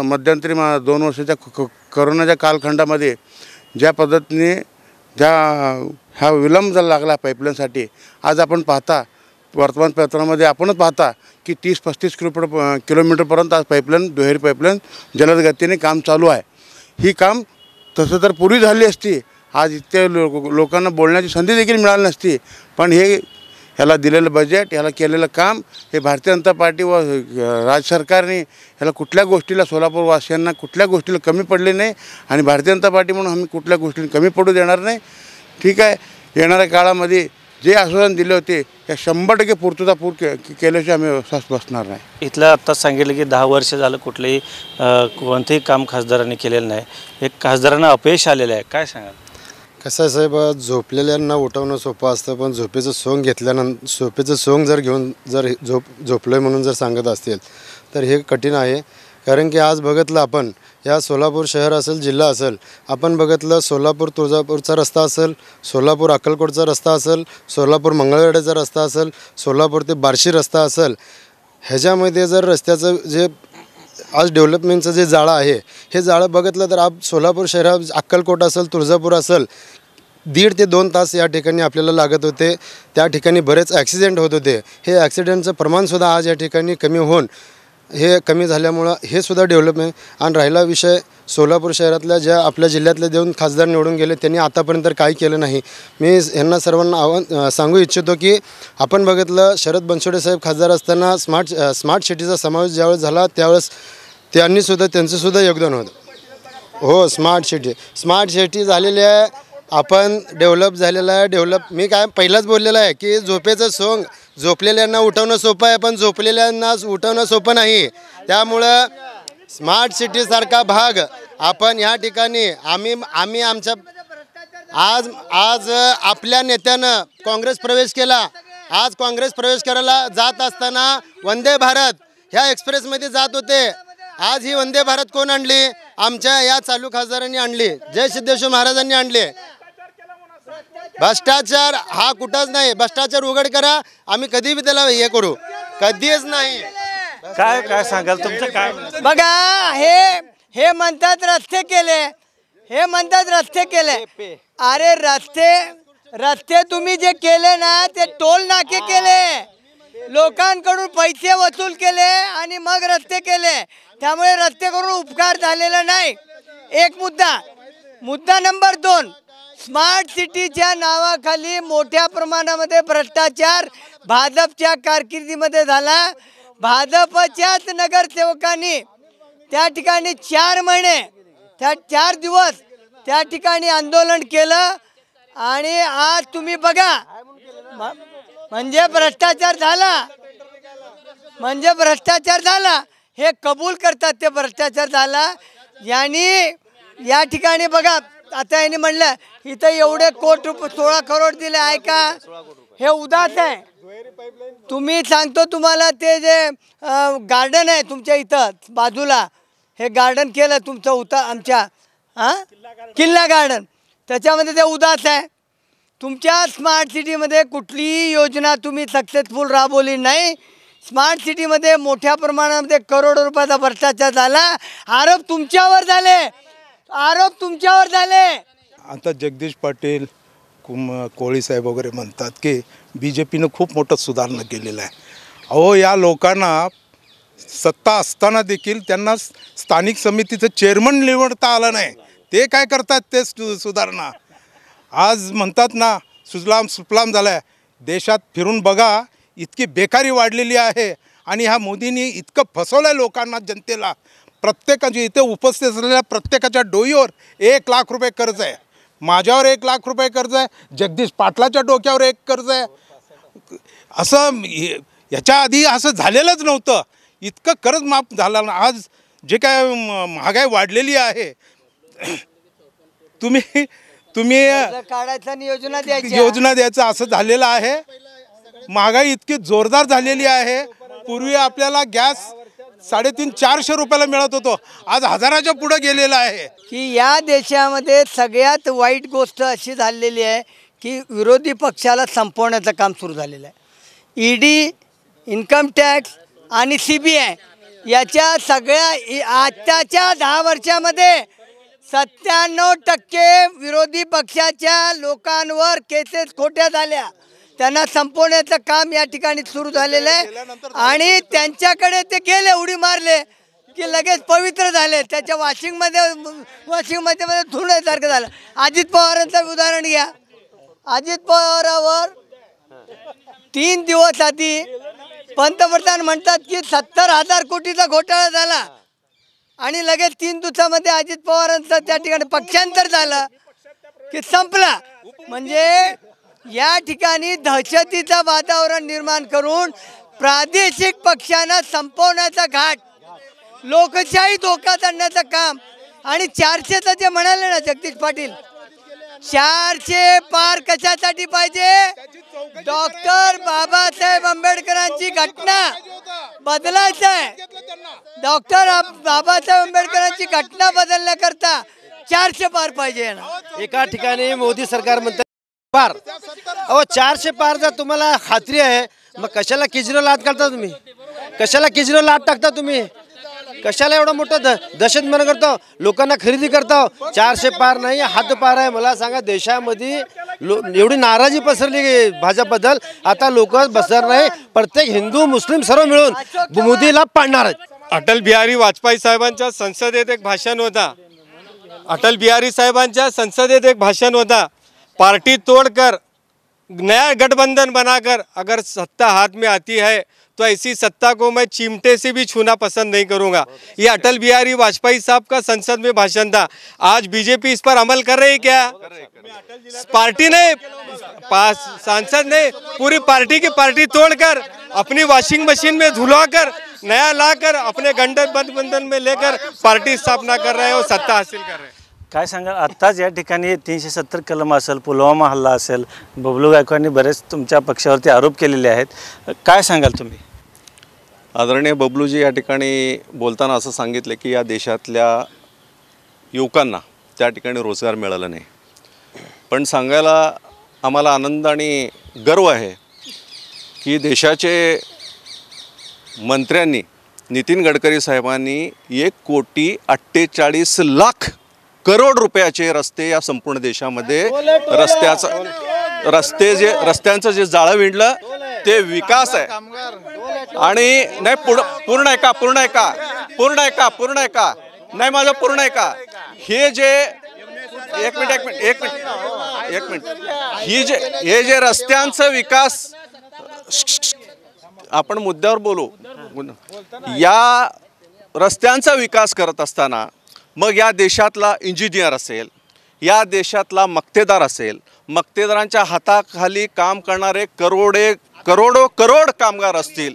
मध्यंतरी 2 वर्षाच्या करोनाच्या कालखंडामध्ये ज्या पद्धतीने हा विलंब जर लागला पाईपलाईनसाठी, आज आपण पाहता वर्तमानपत्रामध्ये आपणच पाहता की 30-35 किलोमीटरपर्यंत आज पाईपलाईन, दुहेरी पाईपलाईन जलद गतीने काम चालू आहे. ही काम तसं तर पूर्वी झाली असती, आज इतक्या लोकांना बोलण्याची संधी देखील मिळाली नसती. पण ह्याला दिलेलं बजेट, ह्याला केलेलं काम हे भारतीय जनता पार्टी व राज्य सरकारने ह्याला कुठल्या गोष्टीला सोलापूरवासियांना कुठल्या गोष्टीला कमी पडले नाही आणि भारतीय जनता पार्टी म्हणून आम्ही कुठल्या गोष्टीला कमी पडू देणार नाही. ठीक आहे, येणाऱ्या काळामध्ये जे आश्वासन दिले होते त्या 100% पूर्तता केल्याशिवाय आम्ही बसणार नाही. इथलं आत्ता सांगितलं की 10 वर्ष झालं कुठलंही कोणतेही काम खासदारांनी केलेलं नाही. एक खासदारांना अपयश आलेलं आहे. काय सांगाल? कसं आहे साहेब, झोपलेल्यांना उठवणं सोपं असतं, पण झोपेचं सोंग घेतल्यानंतर झोपेचं सोंग जर घेऊन जर झोपलं आहे म्हणून जर सांगत असतील तर हे कठीण आहे. कारण की आज बघितलं आपण या सोलापूर शहर असेल, जिल्हा असेल, आपण बघितलं सोलापूर तुळजापूरचा रस्ता असेल, सोलापूर अक्कलकोटचा रस्ता असेल, सोलापूर मंगळवेढ्याचा रस्ता असेल, सोलापूर ते बार्शी रस्ता असेल, ह्याच्यामध्ये जर रस्त्याचं जे आज डेव्हलपमेंटचं जे जाळं आहे हे जाळं बघितलं तर सोलापूर शहरात अक्कलकोट असेल, तुळजापूर असेल, 1.5 ते 2 तास या ठिकाणी आपल्याला लागत होते. त्या ठिकाणी बरेच ॲक्सिडेंट होत होते. हे ॲक्सिडेंटचं प्रमाणसुद्धा आज या ठिकाणी कमी होऊन हे कमी झाल्यामुळं हे सुद्धा डेव्हलपमेंट. आणि राहिला विषय सोलापूर शहरातल्या ज्या आपल्या जिल्ह्यातले 2 खासदार निवडून गेले त्यांनी आतापर्यंत काही केलं नाही. मी यांना सर्वांना सांगू इच्छितो की आपण बघितलं शरद बनसोडे साहेब खासदार असताना स्मार्ट सिटीचा समावेश ज्यावेळेस झाला त्यावेळेस त्यांचंसुद्धा योगदान होतं. हो, स्मार्ट सिटी झालेली आहे, आपण डेव्हलप झालेलं आहे. मी काय पहिलाच बोललेलं आहे की झोपेचं सोंग झोपलेल्यांना उठवणं सोपं आहे, पण झोपलेल्यांना उठवणं सोपं नाही. त्यामुळं स्मार्ट सिटीसारखा भाग आपण या ठिकाणी आम्ही आमच्या आज आपल्या नेत्यानं काँग्रेस प्रवेश केला. आज काँग्रेस प्रवेश करायला जात असताना वंदे भारत ह्या एक्सप्रेसमध्ये जात होते. आज ही वंदे भारत कोण आणली? आमच्या या चालू खासदारांनी आणली, जय सिद्धेश्वर महाराजांनी आणली. भ्रष्टाचार हा कुठंच नाही. भ्रष्टाचार उघड करा, आम्ही कधी बी त्याला हे करू, कधीच नाही. काय सांगाल तुमचं? काय बघा, हे म्हणतात रस्ते केले, हे म्हणतात रस्ते केले. अरे रस्ते तुम्ही जे केले ना ते टोल नाके केले, लोकांकडून पैसे वसूल केले आणि मग रस्ते केले. त्यामुळे रस्ते करून उपकार झालेला नाही. एक मुद्दा नंबर 2, स्मार्ट सिटीच्या नावाखाली मोठ्या प्रमाणामध्ये भ्रष्टाचार भाजपच्या कारकिर्दीमध्ये झाला. भाजपच्याच नगरसेवकांनी त्या ठिकाणी 4 महिने त्या 4 दिवस त्या ठिकाणी आंदोलन केलं आणि आज तुम्ही बघा म्हणजे भ्रष्टाचार झाला हे कबूल करतात ते भ्रष्टाचार झाला यांनी या ठिकाणी बघा आता यांनी म्हणलं इथं एवढे ₹1 16 करोड दिले आहे का हे उदास आहे तुम्ही सांगतो तुम्हाला ते जे गार्डन आहे तुमच्या इथं बाजूला हे गार्डन केलं तुमचं आमच्या किल्ला गार्डन त्याच्यामध्ये ते उदास आहे तुमच्या स्मार्ट सिटीमध्ये कुठलीही योजना तुम्ही सक्सेसफुल राबवली नाही स्मार्ट सिटीमध्ये मोठ्या प्रमाणामध्ये करोडो रुपयाचा भ्रष्टाचार झाला आरोप तुमच्यावर झाले आता जगदीश पाटील कोळी साहेब वगैरे म्हणतात की BJPनं खूप मोठं सुधारणा केलेलं आहे अहो या लोकांना सत्ता असताना देखील त्यांना स्थानिक समितीचं चेअरमन निवडता आलं नाही ते काय करतात ते सुधारणा आज म्हणतात ना सुजलाम सुफलाम झालं आहे देशात फिरून बघा इतकी बेकारी वाढलेली आहे आणि ह्या मोदींनी इतकं फसवलं आहे लोकांना जनतेला प्रत्येकाची इथे उपस्थित असलेल्या प्रत्येकाच्या डोईवर 1 लाख रुपये कर्ज आहे माझ्यावर 1 लाख रुपये कर्ज आहे जगदीश पाटलाच्या डोक्यावर 1 कर्ज आहे असं याच्या आधी असं झालेलंच नव्हतं इतकं कर्ज माफ झालं ना आज जे काय महागाई वाढलेली आहे तुम्ही काढायचा योजना द्यायचं असं झालेलं आहे महागाई इतकी जोरदार झालेली आहे पूर्वी आपल्याला गॅस 350-400 रुपयाला मिळत होतो आज 1000च्या पुढे गेलेला आहे की या देशामध्ये सगळ्यात वाईट गोष्ट अशी झालेली आहे की विरोधी पक्षाला संपवण्याचं काम सुरू झालेलं आहे ED इन्कम टॅक्स आणि CBI याच्या सगळ्या आताच्या 10 वर्षामध्ये 97% विरोधी पक्षाच्या लोकांवर केसेस खोट्या झाल्या त्यांना संपवण्याचं काम या ठिकाणी सुरू झालेलं आहे आणि त्यांच्याकडे ते गेले उडी मारले की लगेच पवित्र झाले त्याच्या वॉशिंगमध्ये धुण्यासारखं झालं अजित पवारांचं उदाहरण घ्या अजित पवारावर 3 दिवस आधी पंतप्रधान म्हणतात की 70,000 कोटीचा घोटाळा झाला आणि लगेच 3 दिवसामध्ये अजित पवारांचं त्या ठिकाणी पक्षांतर झालं की संपला म्हणजे या ठिकाणी दहशतीचं वातावरण निर्माण करून प्रादेशिक पक्षांना संपवण्याचा घाट लोकशाही धोक्यात आणण्याचं काम आणि 400चं जे म्हणाले ना जगदीश पाटील 400 पार कशासाठी पाहिजे डॉक्टर बाबासाहेब आंबेडकरांची घटना बदलायचं आहे डॉक्टर बाबासाहेब आंबेडकरांची घटना बदलण्याकरता 400 पार पाहिजे एका ठिकाणी मोदी सरकार म्हणते पार अहो 400 पार जर तुम्हाला खात्री आहे मग कशाला केजरीवाल आत काढता तुम्ही कशाला केजरीवाल आत टाकता तुम्ही कशाला एवढं मोठं दहशत मन करतो लोकांना खरेदी करता 400 पार नाही हात पार आहे मला सांगा देशामध्ये एवढी नाराजी पसरली भाजपबद्दल आता लोक बसणार नाही प्रत्येक हिंदू मुस्लिम सर्व मिळून मोदीला पाडणार आहेत अटल बिहारी वाजपेयी साहेबांच्या संसदेत एक भाषण होता अटल बिहारी साहेबांच्या संसदेत एक भाषण होता पार्टी तोड़कर नया गठबंधन बनाकर अगर सत्ता हाथ में आती है तो ऐसी सत्ता को मैं चिमटे से भी छूना पसंद नहीं करूंगा ये अटल बिहारी वाजपेयी साहब का संसद में भाषण था आज बीजेपी इस पर अमल कर रही है क्या पार्टी ने सांसद ने पूरी पार्टी की पार्टी तोड़कर अपनी वॉशिंग मशीन में धुलवाकर नया लाकर अपने गठबंधन में लेकर पार्टी स्थापना कर रहे हैं और सत्ता हासिल कर रहे हैं काय सांगाल आत्ताच या ठिकाणी 370 कलम असेल पुलवामा हल्ला असेल बबलू गायकवाडनी बरेच तुमच्या पक्षावरती आरोप केलेले आहेत काय सांगाल तुम्ही आदरणीय बबलूजी या ठिकाणी बोलताना असं सांगितले की या देशातल्या युवकांना त्या ठिकाणी रोजगार मिळाला नाही पण सांगायला आम्हाला आनंद आणि गर्व आहे की देशाचे मंत्र्यांनी नितीन गडकरी साहेबांनी 1,48,00,00,000 करोड रुपयाचे रस्ते या संपूर्ण देशामध्ये रस्त्यांचं जे जाळं विणलं ते विकास आहे आणि नाही पूर्ण ऐका नाही माझं पूर्ण ऐका हे जे एक मिनिट हे जे रस्त्यांचं विकास आपण मुद्द्यावर बोलू. या रस्त्यांचा विकास करत असताना मग या देशातला इंजिनियर असेल, या देशातला मक्तेदार असेल, मक्तेदारांच्या हाताखाली काम करणारे करोड कामगार असतील,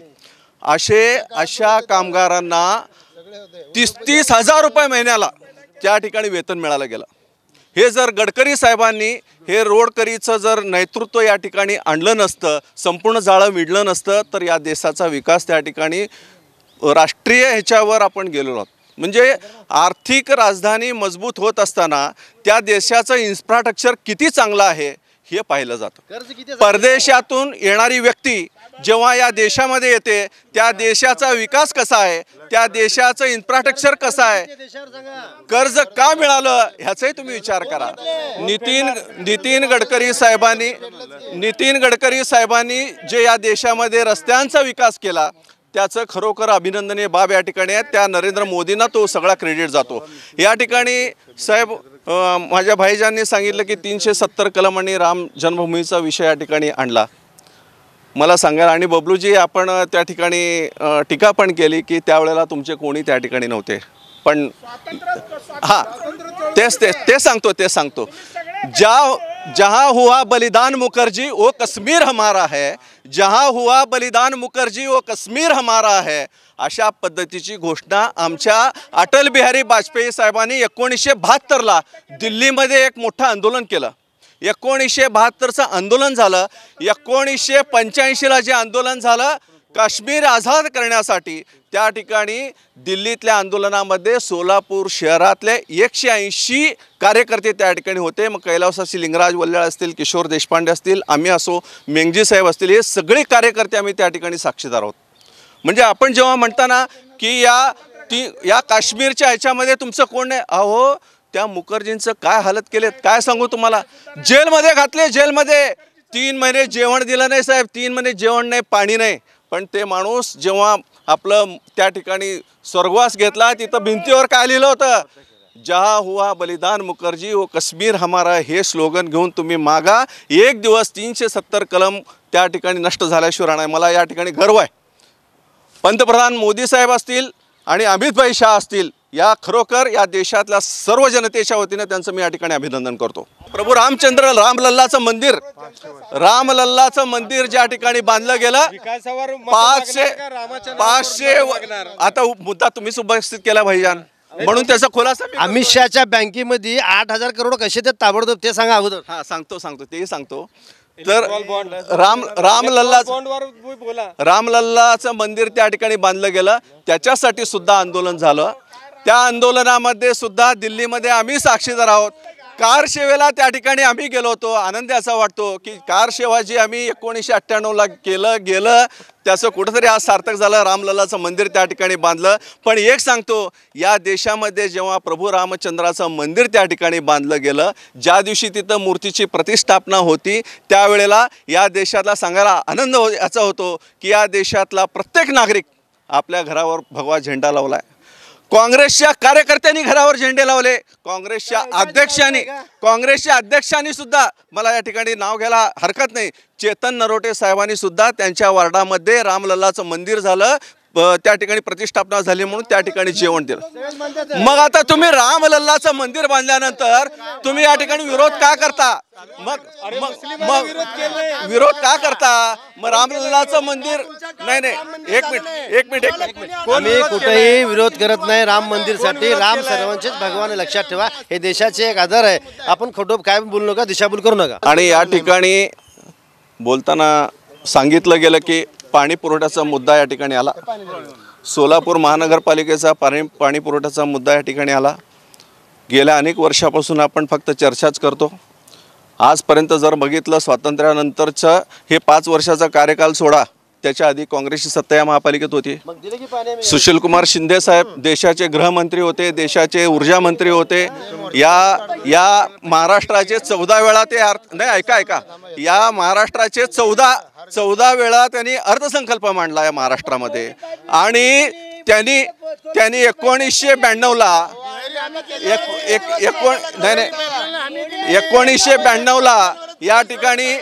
अशा कामगारांना 30 हजार रुपये महिन्याला त्या ठिकाणी वेतन मिळालं गेलं. हे जर गडकरी साहेबांनी हे रोडकरीचं जर नेतृत्व या ठिकाणी आणलं नसतं, संपूर्ण जाळं विडलं नसतं, तर या देशाचा विकास त्या ठिकाणी राष्ट्रीय ह्याच्यावर आपण गेलेलो आहोत. म्हणजे आर्थिक राजधानी मजबूत होत असताना त्या देशाचं इन्फ्रास्ट्रक्चर किती चांगलं आहे हे पाहिलं जातं. परदेशातून येणारी व्यक्ती जेव्हा या देशामध्ये येते, त्या देशाचा विकास कसा आहे, त्या देशाचं इन्फ्रास्ट्रक्चर कसं आहे, कर्ज का मिळालं ह्याचाही तुम्ही विचार करा. नितीन गडकरी साहेबांनी जे या देशामध्ये रस्त्यांचा विकास केला त्याचं खरोखर अभिनंदनीय बाब या ठिकाणी आहे. त्या नरेंद्र मोदींना तो सगळा क्रेडिट जातो. या ठिकाणी साहेब माझ्या भाईजांनी सांगितलं की 370 कलमांनी राम जन्मभूमीचा विषय या ठिकाणी आणला. मला सांगायला आणि बबलूजी आपण त्या ठिकाणी टीका पण केली की त्यावेळेला तुमचे कोणी त्या ठिकाणी नव्हते. पण हां ते सांगतो जहाँ हुआ बलिदान मुखर्जी वो कश्मीर हमारा है, जहाँ हुआ बलिदान मुखर्जी वो कश्मीर हमारा है, अशा पद्धतीची घोषणा आमच्या अटल बिहारी वाजपेयी साहेबांनी 1972ला दिल्लीमध्ये एक मोठं आंदोलन केलं. 1972चं आंदोलन झालं. 1985ला जे आंदोलन झालं काश्मीर आझाद करण्यासाठी, त्या ठिकाणी दिल्लीतल्या आंदोलनामध्ये सोलापूर शहरातले 180 कार्यकर्ते त्या ठिकाणी होते. मग कैलासवासी लिंगराज वल्ल्याळ असतील, किशोर देशपांडे असतील, आम्ही असो, मेंगजी साहेब असतील, हे सगळे कार्यकर्ते आम्ही त्या ठिकाणी साक्षीदार आहोत. म्हणजे आपण जेव्हा म्हणताना की या काश्मीरच्या ह्याच्यामध्ये तुमचं कोण आहे, अहो त्या मुखर्जींचं काय हालत केलेत काय सांगू तुम्हाला. जेलमध्ये घातले, जेलमध्ये 3 महिने जेवण दिलं नाही साहेब, 3 महिने जेवण नाही, पाणी नाही. पण ते माणूस जेव्हा आपलं त्या ठिकाणी स्वर्गवास घेतला, तिथं भिंतीवर काय लिहिलं होतं, जहाँ हुआ बलिदान मुखर्जी वो कश्मीर हमारा, हे स्लोगन घेऊन तुम्ही मागा. एक दिवस 370 कलम त्या ठिकाणी नष्ट झाल्याशिवाय राहणार. मला या ठिकाणी गर्व आहे. पंतप्रधान मोदी साहेब असतील आणि अमितभाई शाह असतील, या खरोखर या देशातल्या सर्व जनतेच्या वतीने त्यांचं मी या ठिकाणी अभिनंदन करतो. प्रभू रामलल्लाचं मंदिर ज्या ठिकाणी बांधलं गेलं, 500 आता मुद्दा तुम्हीच उपस्थित केला भाईजान, म्हणून त्याचा खुलासा अमित शहाच्या बँकेमध्ये 8,000 करोड कसे ते ताबडतोब ते सांगा अगोदर. हां सांगतो तेही सांगतो. तर रामलल्लाचं मंदिर त्या ठिकाणी बांधलं गेलं, त्याच्यासाठी सुद्धा आंदोलन झालं. त्या आंदोलनामध्ये सुद्धा दिल्लीमध्ये आम्ही साक्षीदार आहोत. कार सेवेला त्या ठिकाणी आम्ही गेलो होतो. आनंद असा वाटतो की कार सेवा जी आम्ही 1998ला गेलं त्याचं कुठंतरी आज सार्थक झालं. रामलल्लाचं मंदिर त्या ठिकाणी बांधलं. पण एक सांगतो, या देशामध्ये जेव्हा प्रभू रामचंद्राचं मंदिर त्या ठिकाणी बांधलं गेलं, ज्या दिवशी तिथं मूर्तीची प्रतिष्ठापना होती, त्यावेळेला या देशातला सांगायला आनंद याचा होतो की या देशातला प्रत्येक नागरिक आपल्या घरावर भगवा झेंडा लावला आहे. काँग्रेसच्या कार्यकर्त्यांनी घरावर झेंडे लावले. काँग्रेसच्या अध्यक्षांनी सुद्धा, मला या ठिकाणी नाव घ्यायला हरकत नाही, चेतन नरोटे साहेबांनी सुद्धा त्यांच्या वार्डामध्ये रामलल्लाचं मंदिर झालं, त्या ठिकाणी प्रतिष्ठापना झाली म्हणून त्या ठिकाणी जेवण दिलं. मग आता तुम्ही रामलल्लाचं मंदिर बांधल्यानंतर तुम्ही या ठिकाणी विरोध का करता? मग विरोध का करता? मग रामलल्लाचं मंदिर नाही एक मिनिट आम्ही कुठेही विरोध करत नाही राम मंदिरसाठी. राम सर्वांचेच भगवान, लक्षात ठेवा. हे देशाचे एक आधार आहे. आपण खोटं काय बोलू नका, दिशाभूल करू नका. आणि या ठिकाणी बोलताना सांगितलं गेलं की पाणी पुरवठ्याचा मुद्दा या ठिकाणी आला. सोलापूर महानगरपालिकेचा पाणी पुरवठ्याचा मुद्दा या ठिकाणी आला. गेल्या अनेक वर्षापासून आपण फक्त चर्चाच करतो. आजपर्यंत जर बघितलं, स्वातंत्र्यानंतरचं हे 5 वर्षाचा कार्यकाल सोडा, त्याच्या आधी काँग्रेसची सत्ता या महापालिकेत होती. सुशीलकुमार शिंदे साहेब देशाचे गृहमंत्री होते, देशाचे ऊर्जा मंत्री होते. या महाराष्ट्राचे 14 वेळा ते ऐका या महाराष्ट्राचे 14 वेळा त्यांनी अर्थसंकल्प मांडला या महाराष्ट्रामध्ये. आणि त्यांनी 1992ला या ठिकाणी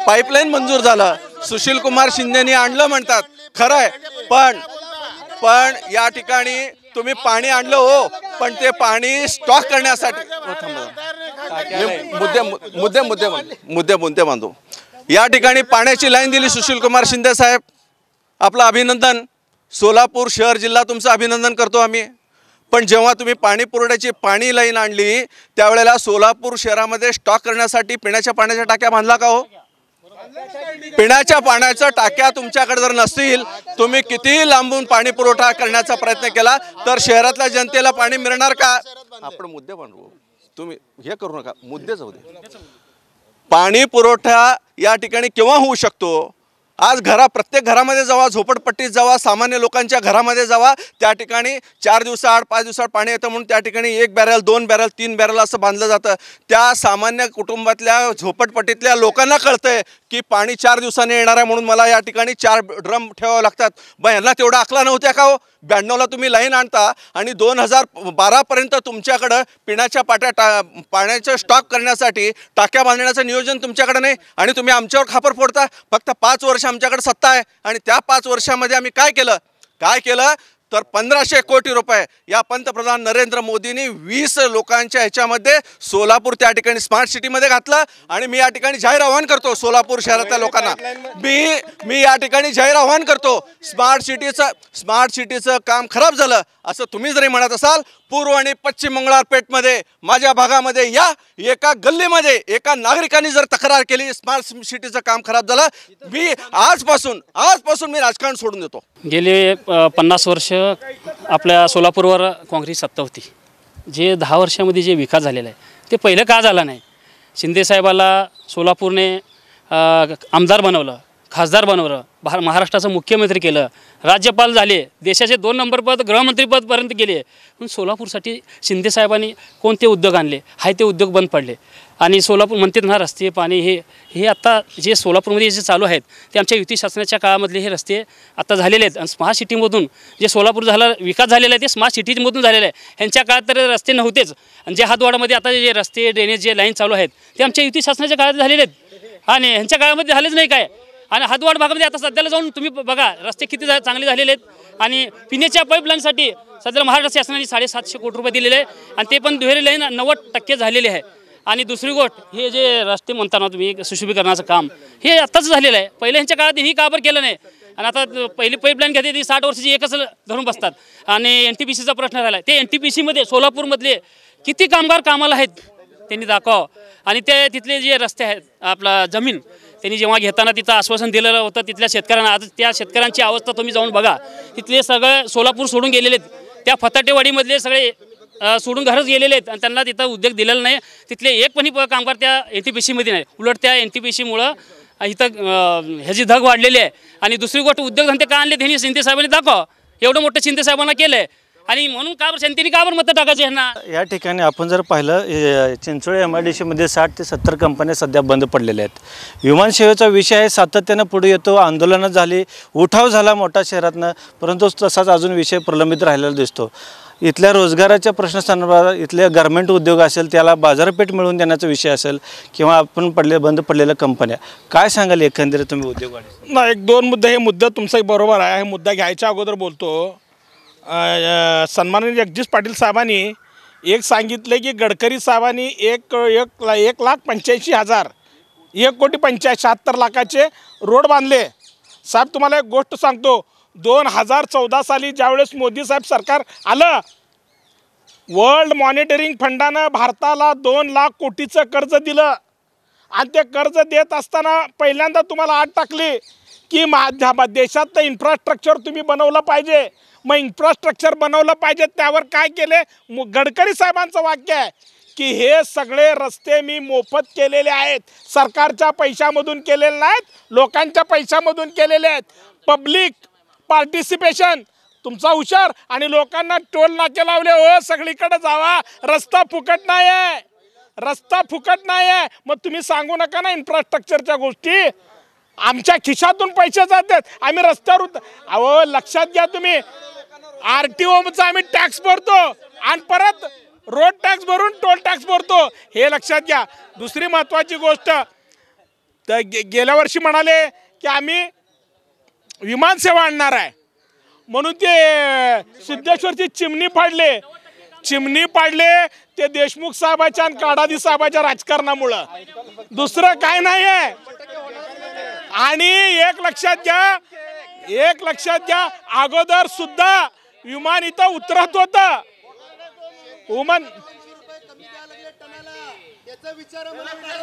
पाईपलाईन मंजूर झालं. सुशील कुमार शिंदेनी आणलं म्हणतात, खरं आहे, पण या ठिकाणी तुम्ही पाणी आणलं हो, पण ते पाणी स्टॉक करण्यासाठी मुद्दे बांधू. या ठिकाणी पाण्याची लाईन दिली सुशील कुमार शिंदे साहेब, आपलं अभिनंदन. सोलापूर शहर जिल्हा तुमचं अभिनंदन करतो आम्ही. पण जेव्हा तुम्ही पाणी पुरवठ्याची पाणी लाईन आणली त्यावेळेला सोलापूर शहरामध्ये स्टॉक करण्यासाठी पिण्याच्या पाण्याच्या टाक्या बांधला का हो? पिण्याच्या पाण्याच्या टाक्या तुमच्याकडे जर नसतील, तुम्ही कितीही लांबून पाणी पुरवठा करण्याचा प्रयत्न केला तर शहरातल्या जनतेला पाणी मिळणार का? आपण मुद्दे बनवू, तुम्ही हे करू नका, मुद्दे जाऊ दे. पाणी पुरवठा या ठिकाणी केव्हा होऊ शकतो? आज प्रत्येक घरामध्ये जावा, झोपडपट्टीत जावा, सामान्य लोकांच्या घरामध्ये जावा, त्या ठिकाणी 4 दिवसाआड 5 दिवसाआड पाणी येतं म्हणून त्या ठिकाणी 1 बॅरल 2 बॅरल 3 बॅरल असं बांधलं जातं. त्या सामान्य कुटुंबातल्या झोपडपट्टीतल्या लोकांना कळतंय की पाणी 4 दिवसांनी येणार आहे म्हणून मला या ठिकाणी 4 ड्रम ठेवावे लागतात. यांना तेवढा आखला नव्हत्या का हो? 92ला तुम्ही लाईन आणता आणि 2012पर्यंत तुमच्याकडं पिण्याच्या पाण्याचं स्टॉक करण्यासाठी टाक्या बांधण्याचं नियोजन तुमच्याकडे नाही आणि तुम्ही आमच्यावर खापर फोडता. फक्त 5 वर्ष आमच्याकडे सत्ता आहे आणि त्या 5 वर्षामध्ये आम्ही काय केलं तर 1500 कोटी रुपये या पंतप्रधान नरेंद्र मोदींनी 20 लोकांच्या ह्याच्यामध्ये सोलापूर त्या ठिकाणी स्मार्ट सिटीमध्ये घातलं. आणि मी या ठिकाणी जाहीर आवाहन करतो सोलापूर शहरातल्या लोकांना, मी या ठिकाणी जाहीर आवाहन करतो, स्मार्ट सिटीचं काम खराब झालं असं तुम्ही जरी म्हणत असाल, पूर्व आणि पश्चिम मंगळवारपेठमध्ये माझ्या भागामध्ये या एका गल्लीमध्ये एका नागरिकांनी जर तक्रार केली स्मार्ट सिटीचं काम खराब झालं, मी आजपासून मी राजकारण सोडून देतो. गेले 50 वर्ष आपल्या सोलापूरवर काँग्रेस सत्ता होती. जे 10 वर्षामध्ये जे विकास झालेला आहे ते पहिलं का झाला नाही? शिंदेसाहेबाला सोलापूरने आमदार बनवलं, खासदार बनवलं, महाराष्ट्राचं मुख्यमंत्री केलं, राज्यपाल झाले, देशाचे 2 नंबर पद गृहमंत्रीपदपर्यंत गेले. पण सोलापूरसाठी शिंदेसाहेबांनी कोणते उद्योग आणले? हाय ते उद्योग बंद पडले. आणि सोलापूर म्हणतात ना रस्ते पाणी हे आता जे सोलापूरमध्ये जे चालू आहेत ते आमच्या युती शासनाच्या काळामधले हे रस्ते आता झालेले आहेत. आणि स्मार्ट सिटीमधून जे सोलापूर विकास झालेला आहे ते स्मार्ट सिटीमधून झालेलं आहे. ह्यांच्या काळात तर रस्ते नव्हतेच. आणि जे हातवाडामध्ये आता जे रस्ते ड्रेनेज जे लाईन चालू आहेत ते आमच्या युती शासनाच्या काळात झालेले आहेत आणि ह्यांच्या काळामध्ये झालेच नाही काय. आणि हातवाड भागामध्ये आता सध्याला जाऊन तुम्ही बघा रस्ते किती चांगले झालेले आहेत. आणि पिण्याच्या पाईपलाईनसाठी सध्याला महाराष्ट्र शासनाने 750 कोटी रुपये दिलेले आहे आणि ते पण दुहेरी लाईन 90% झालेले आहे. आणि दुसरी गोष्ट हे जे रस्ते म्हणताना तुम्ही सुशोभीकरणाचं काम हे आत्ताच झालेलं आहे. पहिले ह्यांच्या काळात ही का बरं केलं नाही? आणि आता पहिली पाईपलाईन घेते ती 60 वर्षाची एकच धरून बसतात. आणि NTPCचा प्रश्न राहिला आहे. ते NTPCमध्ये सोलापूरमधले किती कामगार कामाला आहेत त्यांनी दाखवावं. आणि ते तिथले जे रस्ते आहेत आपला जमीन त्यांनी जेव्हा घेताना तिथं आश्वासन दिलेलं होतं तिथल्या शेतकऱ्यांना, आज त्या शेतकऱ्यांची अवस्था तुम्ही जाऊन बघा. तिथले सगळे सोलापूर सोडून गेलेले आहेत. त्या फताटेवाडीमधले सगळे सोडून घरच गेलेले आहेत आणि त्यांना तिथं उद्योग दिलेला नाही. तिथले एक पण कामगार त्या NTPCमध्ये नाही. उलट त्या NTPCमुळं इथं ह्याची धग वाढलेली आहे. आणि दुसरी गोष्ट उद्योगधंदे का आणले त्यांनी शिंदेसाहेबांनी दाखवा. एवढं मोठं शिंदेसाहेबांना केलं आहे आणि म्हणून का बरं त्यांनी का बरं मतं टाकायचे ह्यांना? या ठिकाणी आपण जर पाहिलं चिंचोळी MIDCमध्ये 60 ते 70 कंपन्या सध्या बंद पडलेल्या आहेत. विमानसेवेचा विषय आहे सातत्यानं पुढे येतो, आंदोलनं झाली, उठाव झाला मोठा शहरातनं, परंतु तसाच अजून विषय प्रलंबित राहिलेला दिसतो. इथल्या रोजगाराच्या प्रश्नासंदर्भात इथले गारमेंट उद्योग असेल त्याला बाजारपेठ मिळवून देण्याचा विषय असेल किंवा आपण बंद पडलेल्या कंपन्या, काय सांगाल एकंदरीत तुम्ही उद्योग वाढ? नाही, 1-2 मुद्दे, हे मुद्दा तुमचाही बरोबर आहे. हे मुद्दा घ्यायच्या अगोदर बोलतो. सन्माननीय जगदीश पाटील साहेबांनी एक सांगितले की गडकरी साहेबांनी 1,85,000 1,75,76,00,000 रोड बांधले. साहेब तुम्हाला एक गोष्ट सांगतो, 2014 साली ज्यावेळेस मोदी साहेब सरकार आलं, वर्ल्ड मॉनिटरिंग फंडानं भारताला 2 लाख कोटीचं कर्ज दिलं. आणि ते कर्ज देत असताना पहिल्यांदा तुम्हाला आत टाकली की देशातलं इन्फ्रास्ट्रक्चर तुम्ही बनवलं पाहिजे. मग इन्फ्रास्ट्रक्चर बनवलं पाहिजे, त्यावर काय केले? गडकरी साहेबांचं वाक्य आहे की हे सगळे रस्ते मी मोफत केलेले आहेत, सरकारच्या पैशामधून केलेले नाहीत, लोकांच्या पैशामधून केलेले आहेत. पब्लिक पार्टिसिपेशन तुमचा हुशार आणि लोकांना टोल नाके लावले. हो सगळीकडे जावा, रस्ता फुकट नाही आहे, रस्ता फुकट नाही आहे. मग तुम्ही सांगू नका ना इन्फ्रास्ट्रक्चरच्या गोष्टी. आमच्या खिशातून पैसे जातात, आम्ही रस्त्यावर अहो लक्षात घ्या तुम्ही, RTOचा आम्ही टॅक्स भरतो आणि परत रोड टॅक्स भरून टोल टॅक्स भरतो, हे लक्षात घ्या. दुसरी महत्त्वाची गोष्ट, तर गेल्या वर्षी म्हणाले की आम्ही विमानसेवा आणणार आहे, म्हणून ते सिद्धेश्वरची चिमणी पाडले ते देशमुख साहेबाच्या आणि काडादी साहेबाच्या राजकारणामुळं, दुसरं काय नाही आहे. आणि एक लक्षात घ्या अगोदर सुद्धा विमान इथं उतरत होतं.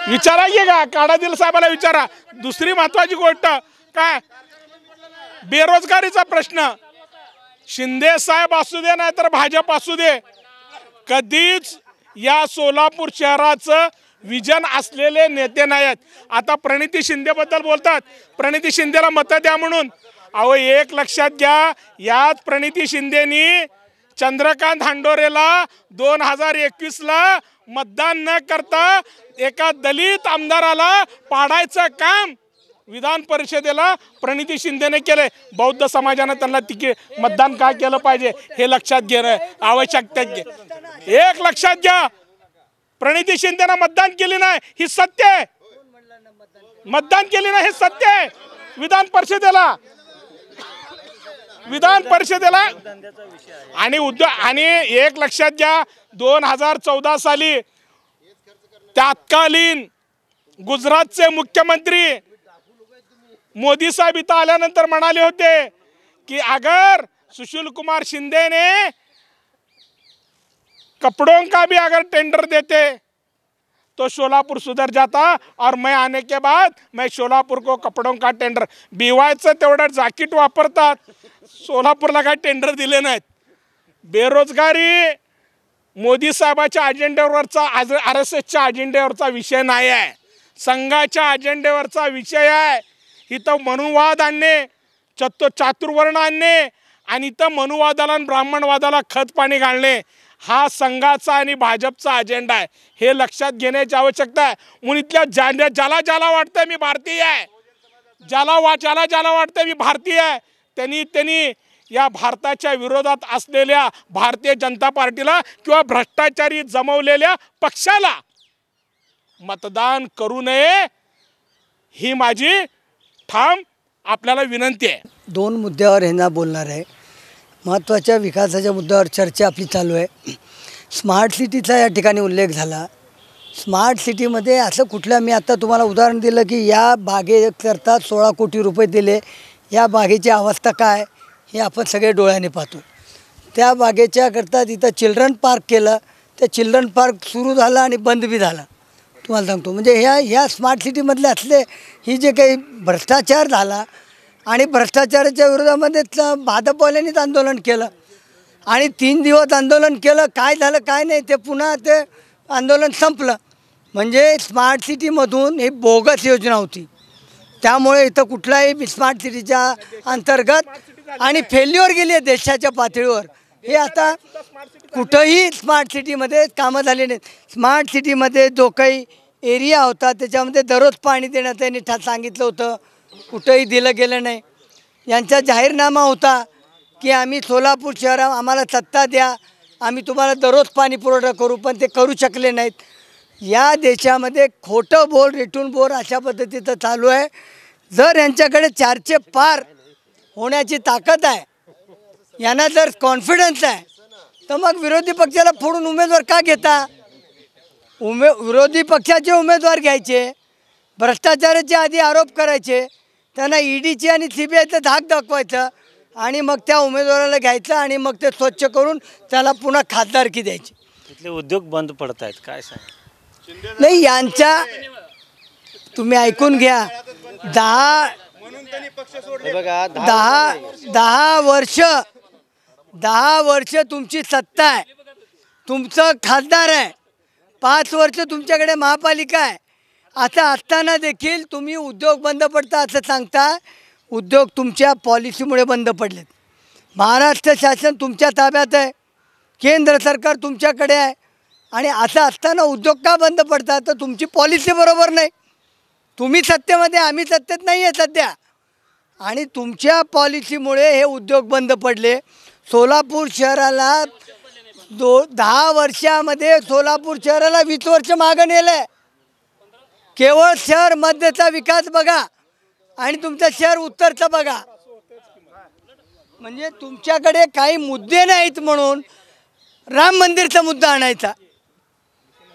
विचारा की का काडादी साहेबाला विचारा. दुसरी महत्वाची गोष्ट काय, बेरोजगारीचा प्रश्न. शिंदे साहेब असू दे नाही तर भाजप असू दे, कधीच या सोलापूर शहराचं विजन असलेले नेते नाहीत. आता प्रणिती शिंदे बद्दल बोलतात, प्रणिती शिंदेला मतं द्या म्हणून. अहो एक लक्षात घ्या, याच प्रणिती शिंदेनी चंद्रकांत हांडोरेला 2021ला मतदान न करता एका दलित आमदाराला पाडायचं काम विधान परिषदेला प्रणिती शिंदेने केले. बौद्ध समाजानं त्यांना तिकीट मतदान का केलं पाहिजे हे लक्षात घेणं आवश्यकता आहे. एक लक्षात घ्या, प्रणिती शिंदेनं मतदान केले नाही ही सत्य आहे, मतदान केले नाही हे सत्य आहे. विधान परिषदेला आणि एक लक्षात घ्या, 2014 साली तत्कालीन गुजरातचे मुख्यमंत्री मोदी साहब इथं आल्यानंतर म्हणाले होते कि अगर सुशील कुमार शिंदे ने कपड़ों का भी अगर टेंडर देते तो शोलापुर सुधर जाता, और मैं आने के बाद मैं शोलापुर को कपड़ों का टेंडर. बीवायचं तेवढं जाकीट वापरतात, सोलापूरला काय टेंडर दिले नाहीत. बेरोजगारी मोदी साहेबाच्या अजेंड्यावरचा RSSच्या अजेंड्यावरचा विषय नाही आहे, संघाच्या अजेंड्यावरचा विषय आहे. इथं मनुवाद आणणे, चातुर्वर्ण आणणे आणि इथं मनुवादाला आणि ब्राह्मणवादाला खत पाणी घालणे हा संघाचा आणि भाजपचा अजेंडा आहे. हे लक्षात घेण्याची आवश्यकता आहे. म्हणून इथल्या ज्याला वाटतं मी भारतीय आहे, ज्याला वाटतं मी भारतीय आहे, त्यांनी या भारताच्या विरोधात असलेल्या भारतीय जनता पार्टीला किंवा भ्रष्टाचारी जमवलेल्या पक्षाला मतदान करू नये ही माझी ठाम आपल्याला विनंती आहे. 2 मुद्द्यावर ह्यांना बोलणार आहे. महत्त्वाच्या विकासाच्या मुद्द्यावर चर्चा आपली चालू आहे. स्मार्ट सिटीचा या ठिकाणी उल्लेख झाला. स्मार्ट सिटीमध्ये असं कुठल्या, मी आता तुम्हाला उदाहरण दिलं की या बागेकरता 16 कोटी रुपये दिले. या बागेची अवस्था काय हे आपण सगळे डोळ्याने पाहतो. त्या बागेच्याकरता तिथं चिल्ड्रन पार्क केलं, त्या चिल्ड्रन पार्क सुरू झाला आणि बंद बी झाला. तुम्हाला सांगतो म्हणजे ह्या स्मार्ट सिटीमधले असले ही जे काही भ्रष्टाचार झाला आणि भ्रष्टाचाराच्या विरोधामध्ये भाजपवाल्यांनीच आंदोलन केलं आणि 3 दिवस आंदोलन केलं. काय झालं काय नाही ते पुन्हा ते आंदोलन संपलं. म्हणजे स्मार्ट सिटीमधून ही बोगस योजना होती. त्यामुळे इथं कुठलाही स्मार्ट सिटीच्या अंतर्गत आणि फेल्युअर गेली आहे देशाच्या पातळीवर. हे आता कुठंही स्मार्ट सिटीमध्ये कामं झाले नाहीत. स्मार्ट सिटीमध्ये जो काही एरिया होता त्याच्यामध्ये दररोज पाणी देण्याचं त्यांनी सांगितलं होतं, कुठंही दिलं गेलं नाही. यांचा जाहीरनामा होता की आम्ही सोलापूर शहरात आम्हाला सत्ता द्या, आम्ही तुम्हाला दररोज पाणी पुरवठा करू, पण ते करू शकले नाहीत. या देशामध्ये खोटं बोल रेटून बोल अशा पद्धतीचं चालू आहे. जर यांच्याकडे 4चे पार होण्याची ताकद आहे, यांना जर कॉन्फिडन्स आहे, तर मग विरोधी पक्षाला फोडून उमेदवार का घेता? विरोधी पक्षाचे उमेदवार घ्यायचे, भ्रष्टाचाराचे आधी आरोप करायचे, त्यांना EDची आणि CBIचं धाक दाखवायचं आणि मग त्या उमेदवाराला घ्यायचं आणि मग ते स्वच्छ करून त्याला पुन्हा खासदारकी द्यायची. तिथले उद्योग बंद पडत आहेत, काय सांग? नाही, यांच्या तुम्ही ऐकून घ्या. 10 वर्ष तुमची सत्ता आहे, तुमचं खासदार आहे, 5 वर्ष तुमच्याकडे महापालिका आहे. असं असताना देखील तुम्ही उद्योग बंद पडता असं सांगता. उद्योग तुमच्या पॉलिसीमुळे बंद पडलेत. महाराष्ट्र शासन तुमच्या ताब्यात आहे, केंद्र सरकार तुमच्याकडे आहे आणि असं असताना उद्योग का बंद पडतात? तर तुमची पॉलिसी बरोबर नाही. तुम्ही सत्तेमध्ये, आम्ही सत्तेत नाही आहे सध्या, आणि तुमच्या पॉलिसीमुळे हे उद्योग बंद पडले. सोलापूर शहराला 10 वर्षामध्ये सोलापूर शहराला 20 वर्ष मागं नेलं आहे. केवळ शहर मध्यचा विकास बघा, आणि तुमचं शहर उत्तरचं बघा. म्हणजे तुमच्याकडे काही मुद्दे नाहीत म्हणून राम मंदिरचा मुद्दा आणायचा.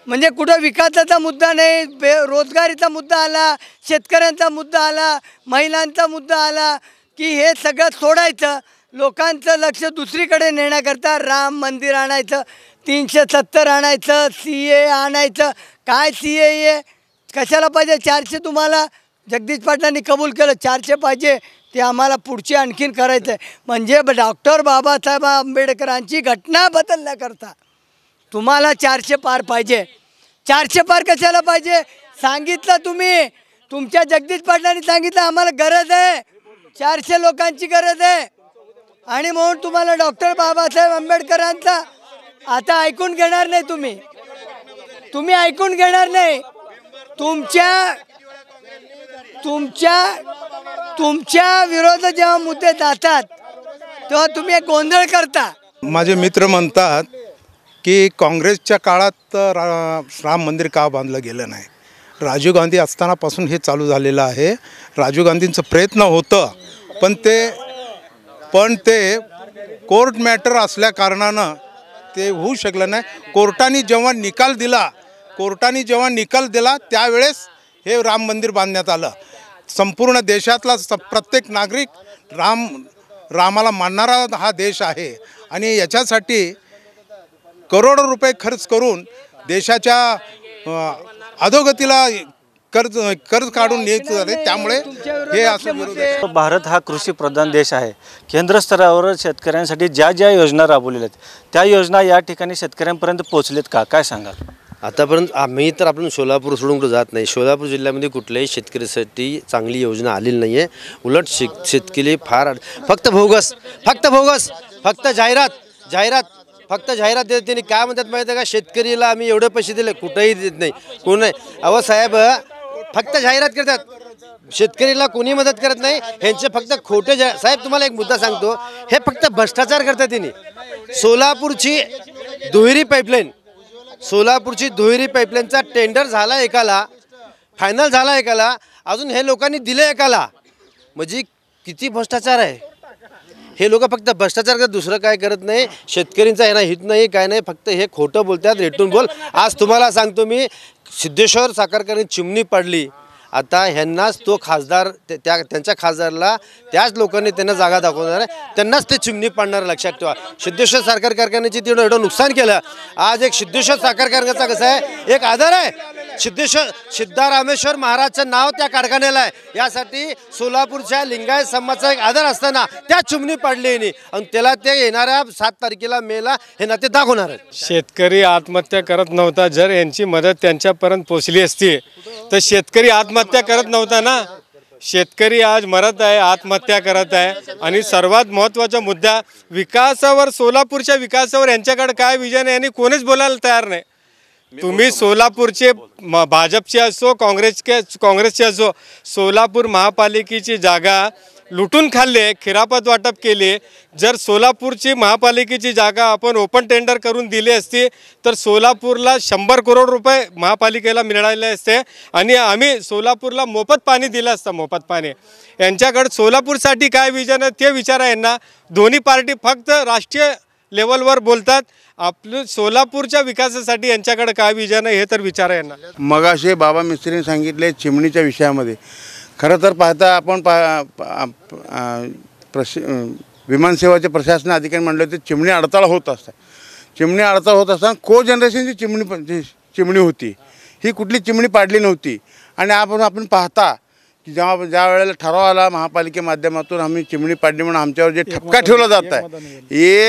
म्हणजे कुठं विकासाचा मुद्दा नाही, रोजगारीचा मुद्दा आला, शेतकऱ्यांचा मुद्दा आला, महिलांचा मुद्दा आला की हे सगळं सोडायचं. लोकांचं लक्ष दुसरीकडे नेण्याकरता राम मंदिर आणायचं, 370 आणायचं, CA आणायचं. काय CA कशाला पाहिजे? 400 तुम्हाला जगदीश पाटलांनी कबूल केलं, 400 पाहिजे, ते आम्हाला पुढची आणखीन करायचं आहे. म्हणजे डॉक्टर बाबासाहेब आंबेडकरांची घटना बदलण्याकरता तुम्हाला 400 पार पाहिजे. 400 पार कशाला पाहिजे? सांगितलं तुम्ही, तुमच्या जगदीश पाटलांनी सांगितलं आम्हाला गरज आहे, 400 लोकांची गरज आहे. आणि म्हणून तुम्हाला डॉक्टर बाबासाहेब आंबेडकरांचा आता ऐकून घेणार नाही. तुम्ही ऐकून घेणार नाही. तुमच्या विरोधात जेव्हा मुद्दे जातात तेव्हा तुम्ही एक गोंधळ करता. माझे मित्र म्हणतात की काँग्रेसच्या काळात राम मंदिर का बांधलं गेलं नाही. राजीव गांधी असतानापासून हे चालू झालेलं आहे. राजीव गांधींचं प्रयत्न होतं, पण ते कोर्ट मॅटर असल्या कारणानं ते होऊ शकलं नाही. कोर्टाने जेव्हा निकाल दिला त्यावेळेस हे राम मंदिर बांधण्यात आलं. संपूर्ण देशातला प्रत्येक नागरिक रामाला मानणारा हा देश आहे आणि याच्यासाठी करोडो रुपये खर्च करून देशाच्या अधोगतीला कर्ज काढून न्यायचं झाले. त्यामुळे हे असं विरोध आहे. भारत हा कृषीप्रधान देश आहे. केंद्र स्तरावर शेतकऱ्यांसाठी ज्या ज्या योजना राबवलेल्या आहेत त्या योजना या ठिकाणी शेतकऱ्यांपर्यंत पोहोचलेत का? काय सांगाल? आतापर्यंत आम्ही तर आपण सोलापूर सोडून कुठं जात नाही. सोलापूर जिल्ह्यामध्ये कुठल्याही शेतकऱ्यासाठी चांगली योजना आलेली नाही आहे. उलट शेतकरी फक्त भोगस फक्त जाहिरात देते. त्यांनी काय म्हणतात माहिती आहे का? शेतकरीला आम्ही एवढे पैसे दिले, कुठंही देत नाही, कोण नाही. अहो साहेब, फक्त जाहिरात करतात, शेतकरीला कोणी मदत करत नाही. ह्यांचे फक्त खोटे साहेब, तुम्हाला एक मुद्दा सांगतो, हे फक्त भ्रष्टाचार करतात. त्यांनी सोलापूरची दुहेरी पाईपलाईनचा टेंडर झाला एकाला, फायनल झाला एकाला, अजून हे लोकांनी दिले एकाला. म्हणजे किती भ्रष्टाचार आहे. हे लोक फक्त भ्रष्टाचार करत, दुसरं काय करत नाही. शेतकऱ्यांचा ह्यांना हित नाही, काय नाही, फक्त हे खोटं बोलतात, रेटून बोल. आज तुम्हाला सांगतो मी, सिद्धेश्वर साखर कारखान्याने चिमणी पाडली. आता ह्यांनाच तो खासदार, त्यांच्या खासदारला त्याच लोकांनी त्यांना जागा दाखवणार आहे, त्यांनाच ते चिमणी पाडणार. लक्षात ठेवा. सिद्धेश्वर साखर कारखान्याची तेवढं एवढं नुकसान केलं. आज एक सिद्धेश्वर साखर कारखान्याचा कसं आहे, एक आधार आहे. सिद्धारामेश्वर महाराजचं नाव त्या कारखान्याला आहे. यासाठी सोलापूरच्या लिंगायत समाजाचा एक आधार असताना त्या चिमणी पाडली यांनी, आणि त्याला ते येणाऱ्या 7 तारखेला मेला हे नाते दाखवणार आहेत. शेतकरी आत्महत्या करत नव्हता. जर यांची मदत त्यांच्यापर्यंत पोचली असती तर शेतकरी आत्महत्या करत नव्हता ना. शेतकरी आज मरत आहे, आत्महत्या करत आहे. आणि सर्वात महत्त्वाचा मुद्दा विकासावर, सोलापूरच्या विकासावर यांच्याकडे काय विजन आहे यांनी कोणीच बोलायला तयार नाही. तुम्ही सोलापूरचे भाजपचे असो, काँग्रेसचे असो, सोलापूर महापालिकेची जागा लुटून खाल्ले, खिरापत वाटप केले. जर सोलापूरची महापालिकेची जागा आपण ओपन टेंडर करून दिली असती तर सोलापूरला 100 करोड रुपये महापालिकेला मिळाले असते आणि आम्ही सोलापूरला मोफत पाणी दिलं असतं. मोफत पाणी. यांच्याकडे सोलापूरसाठी काय विजन आहे ते विचारा यांना. दोन्ही पार्टी फक्त राष्ट्रीय लेवलवर बोलतात. आपलं सोलापूरच्या विकासासाठी यांच्याकडे काय विजन आहे हे तर विचारा यांना. मगाशी बाबा मिस्त्रीने सांगितले चिमणीच्या विषयामध्ये, खरं तर पाहता आपण विमानसेवाचे प्रशासन अधिकारी म्हणले ते चिमणी अडथळा होत असतात. चिमणी अडथळा होत असताना को-जनरेशनची चिमणी होती. ही कुठली चिमणी पाडली नव्हती. आणि आपण पाहता की ज्या वेळेला ठराव आला महापालिके माध्यमातून आम्ही चिमणी पाडली म्हणून आमच्यावर जे ठपका ठेवला जात आहे,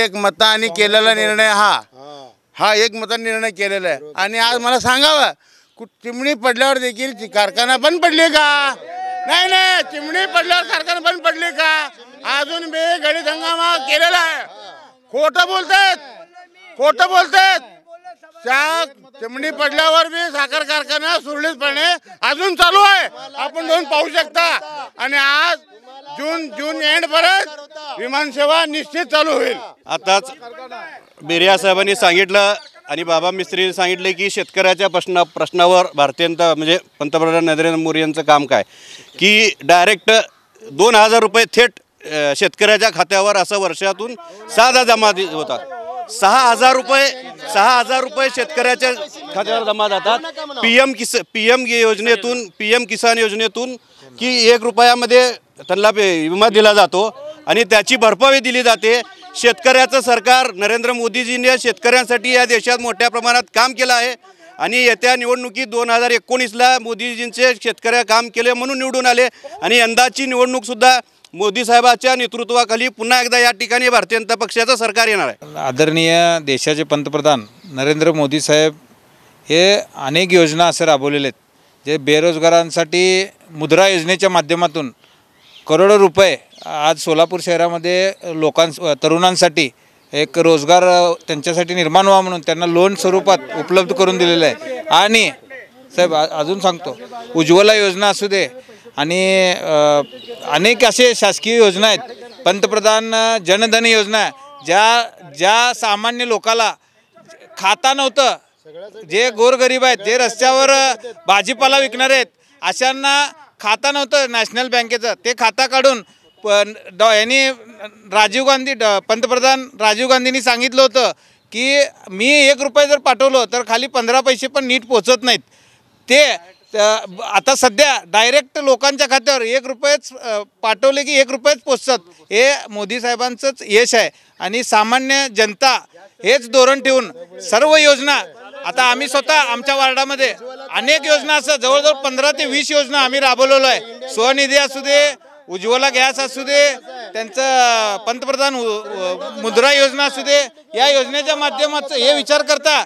एकमताने केलेला निर्णय हा एकमताने निर्णय केलेला आहे. आणि आज मला सांगावं, चिमणी पडल्यावर देखील कारखाना बंद पडले का? नाही, चिमणी पडल्यावर कारखाना बंद पडले का? अजून बे गडीत हंगामा केलेला आहे. खोटं बोलतात. त्या चिमणी पडल्यावर बी साखर कारखाना सुरळीतपणे अजून चालू आहे. आपण जाऊन पाहू शकता. आणि आज जून एंड पर्यंत विमानसेवा निश्चित चालू होईल. आताच बिर्या साहेबांनी सांगितलं आणि बाबा मिस्त्रीने सांगितले की शेतकऱ्याच्या प्रश्नावर म्हणजे पंतप्रधान नरेंद्र मोदी यांचं काम काय की डायरेक्ट 2,000 रुपये थेट शेतकऱ्याच्या खात्यावर असं वर्षातून 6दा जमा होतात. 6,000 रुपये शेतकऱ्याच्या खात्यावर जमा जातात. पी एम किसान योजनेतून की 1 रुपयामध्ये त्यांना विमा दिला जातो आणि त्याची भरपाई दिली जाते. शेतकऱ्याचं सरकार नरेंद्र मोदीजींनी शेतकऱ्यांसाठी या देशात मोठ्या प्रमाणात काम केलं आहे आणि येत्या निवडणुकीत 2019ला मोदीजींचे शेतकऱ्या काम केले म्हणून निवडून आले आणि यंदाची निवडणूकसुद्धा मोदी साहेबांच्या नेतृत्वाखाली पुन्हा एकदा या ठिकाणी भारतीय जनता पक्षाचं सरकार येणार आहे. आदरणीय देशाचे पंतप्रधान नरेंद्र मोदी साहेब हे अनेक योजना असे राबवलेले आहेत जे बेरोजगारांसाठी मुद्रा योजनेच्या माध्यमातून करोडो रुपये आज सोलापूर शहरामध्ये तरुणांसाठी एक रोजगार त्यांच्यासाठी निर्माण व्हावा म्हणून त्यांना लोन स्वरूपात उपलब्ध करून दिलेलं आहे. आणि साहेब अजून सांगतो उज्ज्वला योजना असू दे आणि अनेक असे शासकीय योजना आहेत. पंतप्रधान जनधन योजना ज्या सामान्य लोकाला खाता नव्हतं, जे गोरगरीब आहेत, जे रस्त्यावर भाजीपाला विकणारे आहेत, अशांना खाता नव्हतं नॅशनल बँकेचं, ते खाता काढून यांनी पंतप्रधान राजीव गांधींनी सांगितलं होतं की मी 1 रुपये जर पाठवलं तर खाली 15 पैसे पण नीट पोचत नाहीत. ते आता सध्या डायरेक्ट लोकांच्या खात्यावर 1 रुपयेच पाठवले की 1 रुपयेच पोचतात. हे मोदी साहेबांचंच यश आहे आणि सामान्य जनता हेच धोरण ठेवून सर्व योजना आता आम्ही स्वतः आमच्या वार्डामध्ये अनेक योजना असं जवळजवळ 15 ते 20 योजना आम्ही राबवलेलो आहे. स्वनिधी असू दे, उज्ज्वला गॅस असू दे, त्यांचं पंतप्रधान मुद्रा योजना असू दे, या योजनेच्या माध्यमातून हे विचार करता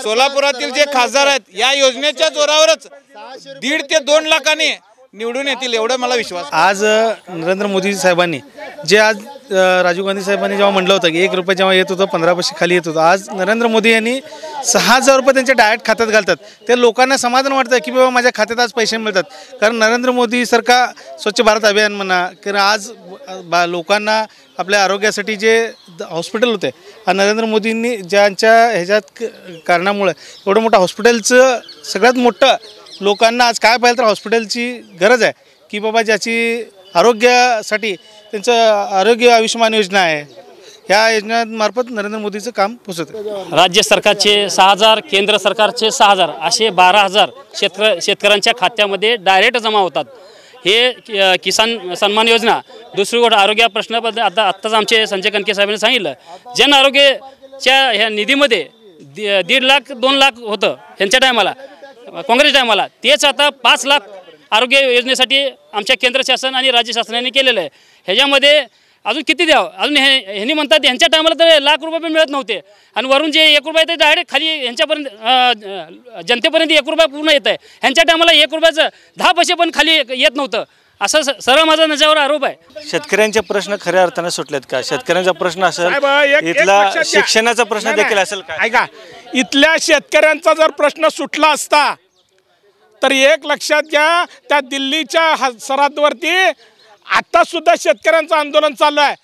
सोलापुरातील जे खासदार आहेत या योजनेच्या जोरावरच 1.5 ते 2 लाखांनी निवडून येतील एवढा मला विश्वास. आज नरेंद्र मोदी साहेबांनी जे आज राजीव गांधी साहेबांनी जेव्हा म्हटलं होतं की 1 रुपये जेव्हा येत होतं 15 पैसे खाली येत होतं, आज नरेंद्र मोदी यांनी 6,000 रुपये त्यांच्या डायरेक्ट खात्यात घालतात. ते लोकांना समाधान वाटतं की बाबा माझ्या खात्यात आज पैसे मिळतात. कारण नरेंद्र मोदी सरकार स्वच्छ भारत अभियान म्हणा कारण आज लोकांना आपल्या आरोग्यासाठी जे हॉस्पिटल होते नरेंद्र मोदींनी ज्यांच्या ह्याच्यात कारणामुळे एवढं मोठं हॉस्पिटलचं सगळ्यात मोठं लोकांना आज काय पाहिलं तर हॉस्पिटलची गरज आहे की बाबा ज्याची आरोग्यासाठी त्यांचं आरोग्य आयुष्यमान योजना आहे. ह्या योजनांमार्फत नरेंद्र मोदीचं काम पोचतं. राज्य सरकारचे 6,000, केंद्र सरकारचे 6,000 असे 12,000 शेतकऱ्यांच्या खात्यामध्ये डायरेक्ट जमा होतात. हे किसान सन्मान योजना. दुसरी गोष्ट आरोग्य प्रश्नाबद्दल आत्ताच आमचे संजय कनके साहेबांनी सांगितलं जन आरोग्याच्या ह्या निधीमध्ये 1.5 लाख 2 लाख होतं ह्यांच्या टायमाला काँग्रेस टायमाला, तेच आता 5 लाख आरोग्य योजनेसाठी आमच्या केंद्र शासन आणि राज्य शासनाने केलेलं आहे. ह्याच्यामध्ये अजून किती द्यावं, अजून ह्यांनी म्हणतात ह्यांच्या टायमाला तर 1 लाख रुपये पण मिळत नव्हते आणि वरून जे 1 रुपये ते डायरेक्ट खाली ह्यांच्यापर्यंत जनतेपर्यंत 1 रुपया पूर्ण येत आहे. ह्यांच्या टायमाला 1 रुपयाचं 10 पैसे पण खाली येत नव्हतं. असं सरळ माझा नजरेवर आरोप आहे. शेतकऱ्यांचे प्रश्न खऱ्या अर्थाने सुटलेत का? शेतकऱ्यांचा प्रश्न असेल, इथला शिक्षणाचा प्रश्न देखील असेल का? ऐका, इथल्या शेतकऱ्यांचा जर प्रश्न सुटला असता तर एक लक्षात घ्या, त्या दिल्लीच्या सरहद्दवरती आता सुद्धा शेतकऱ्यांचं आंदोलन चालू आहे.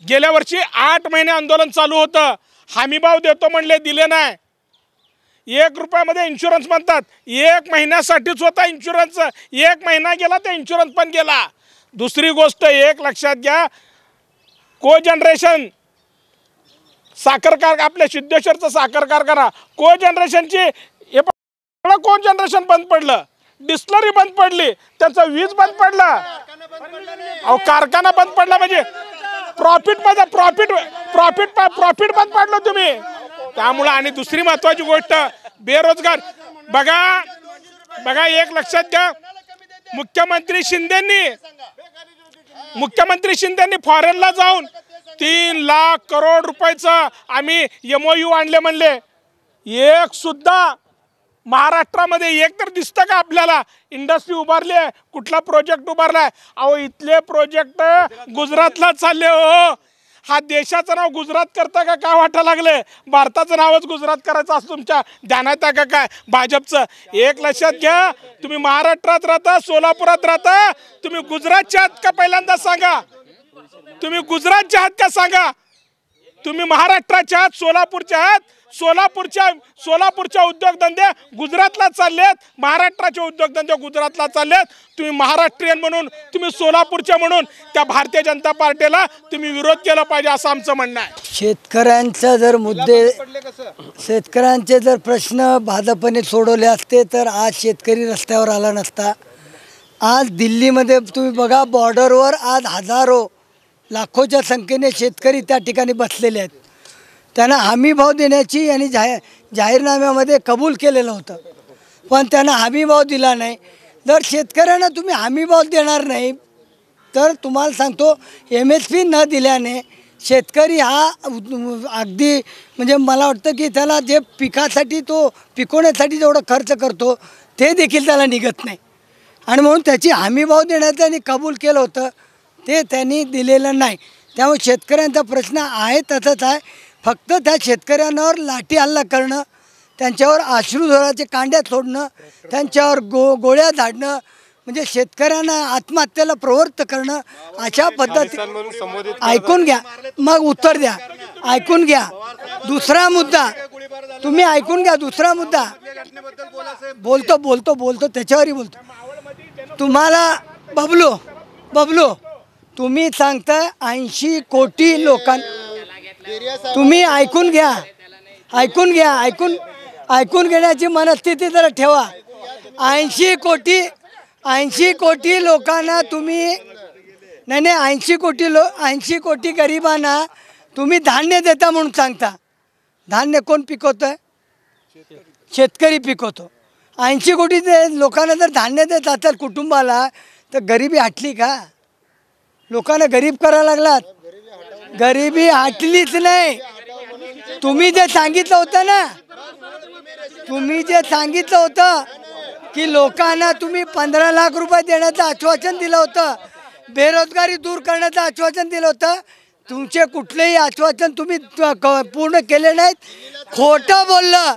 गेल्या वर्षी 8 महिने आंदोलन चालू होतं. हमीभाव देतो म्हणले, दिले नाही. 1 रुपयामध्ये इन्शुरन्स म्हणतात, 1 महिन्यासाठीच होता इन्शुरन्स. 1 महिना गेला तर इन्शुरन्स पण गेला. दुसरी गोष्ट एक लक्षात घ्या, को जनरेशन साखर कारखाना, आपल्या सिद्धेश्वरचं साखर कारखाना को जनरेशनची को जनरेशन बंद पडलं, डिस्लरी बंद पडली, त्याचं वीज बंद पडला, अहो कारखाना बंद पडला म्हणजे प्रॉफिट बंद पडलं तुम्ही. त्यामुळं आणि दुसरी महत्वाची गोष्ट बेरोजगार. बघा एक लक्षात घ्या, मुख्यमंत्री शिंदेंनी फॉरेनला जाऊन 3 लाख करोड रुपयाचं आम्ही MOU आणले म्हणले. एक सुद्धा महाराष्ट्रामध्ये एक तर दिसतं का आपल्याला इंडस्ट्री उभारली आहे, कुठला प्रोजेक्ट उभारलाय? अहो इथले प्रोजेक्ट गुजरातला चालले हो. हा देशाचं नाव गुजरात करता का काय वाटायला लागले? भारताचं नावच गुजरात करायचं असं तुमच्या ध्यानात आहे का काय भाजपचं? एक लक्षात घ्या, तुम्ही महाराष्ट्रात राहता, सोलापुरात राहता, तुम्ही गुजरातच्या आहात का? पहिल्यांदा सांगा, तुम्ही गुजरातच्या आहात का सांगा. तुम्ही महाराष्ट्राच्या आहात, सोलापूरच्या आहात. सोलापूरच्या उद्योगधंदे गुजरातला चाललेत, महाराष्ट्राचे उद्योगधंदे गुजरातला चाललेत. तुम्ही महाराष्ट्रीयन म्हणून, तुम्ही सोलापूरच्या म्हणून त्या भारतीय जनता पार्टीला तुम्ही विरोध केला पाहिजे असं आमचं म्हणणं आहे. शेतकऱ्यांचा जर मुद्दे, शेतकऱ्यांचे जर प्रश्न भाजपने सोडवले असते तर आज शेतकरी रस्त्यावर आला नसता. आज दिल्लीमध्ये तुम्ही बघा, बॉर्डरवर आज हजारो लाखोच्या संख्येने शेतकरी त्या ठिकाणी बसलेले आहेत. त्यांना हमीभाव देण्याची आणि जाहीरनाम्यामध्ये कबूल केलेलं होतं, पण त्यांना हमीभाव दिला नाही. जर शेतकऱ्यांना तुम्ही हमीभाव देणार नाही तर तुम्हाला सांगतो, MSP न दिल्याने शेतकरी हा अगदी म्हणजे मला वाटतं की त्याला जे पिकासाठी तो पिकवण्यासाठी जेवढा खर्च करतो ते देखील त्याला निघत नाही. आणि म्हणून त्याची हमीभाव देण्याचं त्यांनी कबूल केलं होतं, ते त्यांनी दिलेलं नाही. त्यामुळे शेतकऱ्यांचा प्रश्न आहे तसंच आहे. फक्त त्या शेतकऱ्यांवर लाठी हल्ला करणं, त्यांच्यावर अश्रूधुराचे कांड्या सोडणं, त्यांच्यावर गोळ्या झाडणं, म्हणजे शेतकऱ्यांना आत्महत्येला प्रवृत्त करणं, अशा पद्धती. ऐकून घ्या मग उत्तर द्या. ऐकून घ्या. दुसरा मुद्दा तुम्ही ऐकून घ्या. दुसरा मुद्दा बोलतो त्याच्यावरही बोलतो. तुम्हाला बबलू तुम्ही सांगता 80 कोटी तुम्ही ऐकून घ्या. ऐकून घेण्याची मनस्थिती जरा ठेवा. 80 कोटी लोकांना तुम्ही नाही 80 कोटी गरिबांना तुम्ही धान्य देता म्हणून सांगता. धान्य कोण पिकवतं? शेतकरी पिकवतो. 80 कोटी लोकांना जर धान्य देत असेल कुटुंबाला तर गरिबी हटली का? लोकांना गरीब करायला लागलात. गरिबी हटलीच नाही. तुम्ही जे सांगितलं होतं की लोकांना तुम्ही 15 लाख रुपये देण्याचं आश्वासन दिलं होतं, बेरोजगारी दूर करण्याचं आश्वासन दिलं होतं. तुमचे कुठलेही आश्वासन तुम्ही पूर्ण केले नाहीत. खोटं बोललं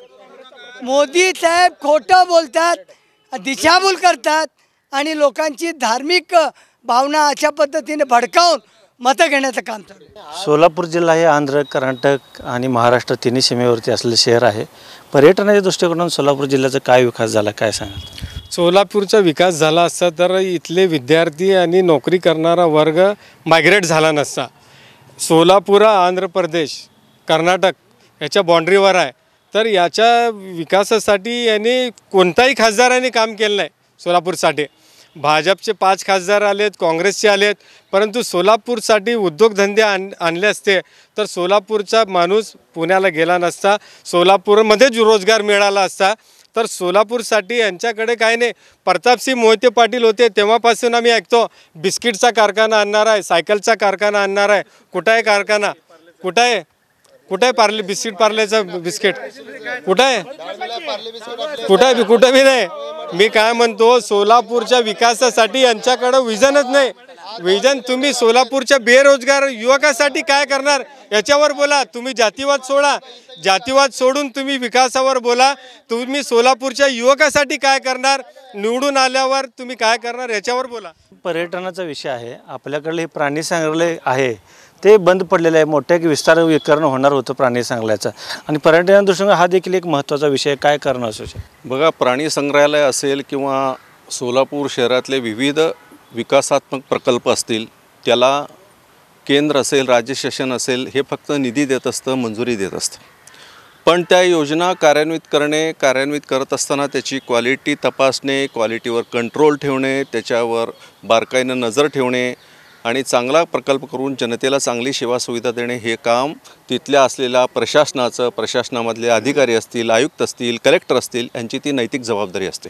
मोदी साहेब, खोटं बोलतात, दिशाभूल करतात आणि लोकांची धार्मिक भावना अशा पद्धतीने भडकावून मतं घेण्याचं काम चालू आहे. सोलापूर जिल्हा हे आंध्र, कर्नाटक आणि महाराष्ट्र तिन्ही सीमेवरती असलेलं शहर आहे. पर्यटनाच्या दृष्टिकोनातून सोलापूर जिल्ह्याचा काय विकास झाला, काय सांगाल? सोलापूरचा विकास झाला असता तर इथले विद्यार्थी आणि नोकरी करणारा वर्ग मायग्रेट झाला नसता. सोलापूर आंध्र प्रदेश, कर्नाटक याच्या बाँड्रीवर आहे, तर याच्या विकासासाठी यांनी कोणताही खासदारांनी काम केलं नाही. सोलापूरसाठी भाजपचे 5 खासदार आलेत, काँग्रेसचे आलेत, परंतु सोलापूरसाठी उद्योगधंदे आणले असते तर सोलापूरचा माणूस पुण्याला गेला नसता, सोलापूरमध्येच रोजगार मिळाला असता. तर सोलापूरसाठी यांच्याकडे काही नाही. प्रतापसिंह मोहिते पाटील होते तेव्हापासून आम्ही ऐकतो बिस्किटचा कारखाना आणणार आहे, सायकलचा कारखाना आणणार आहे. कुठं आहे कारखाना? कुठं आहे पार्ले बिस्किट, पार्लेचं बिस्किट कुठं आहे? कुठं बी नाही. मी काय म्हणतो, सोलापूरच्या विकासासाठी यांच्याकडं विजनच नाही. विजन तुम्ही सोलापूरच्या बेरोजगार युवकासाठी काय करणार याच्यावर बोला. तुम्ही जातीवाद सोडा, जातीवाद सोडून तुम्ही विकासावर बोला. तुम्ही सोलापूरच्या युवकासाठी काय करणार, निवडून आल्यावर तुम्ही काय करणार याच्यावर बोला. पर्यटनाचा विषय आहे. आपल्याकडले हे प्राणी संग्रहालय आहे ते बंद पडलेलं आहे. मोठ्या विस्तारीकरण होणार होतं प्राणी संग्रहालयाचं, आणि पर्यटना दृष्टीने हा देखील एक महत्त्वाचा विषय. काय करणं असू शकतं? बघा, प्राणी संग्रहालय असेल किंवा सोलापूर शहरातले विविध विकासात्मक प्रकल्प असतील, त्याला केंद्र असेल, राज्य शासन असेल, हे फक्त निधी देत असतं, मंजुरी देत असतं. पण त्या योजना कार्यान्वित करत असताना त्याची क्वालिटी तपासणे, क्वालिटीवर कंट्रोल ठेवणे, त्याच्यावर बारकाईनं नजर ठेवणे आणि चांगला प्रकल्प करून जनतेला चांगली सेवा सुविधा देणे, हे काम तिथल्या असलेल्या प्रशासनामधले अधिकारी असतील, आयुक्त असतील, कलेक्टर असतील, यांची ती नैतिक जबाबदारी असते.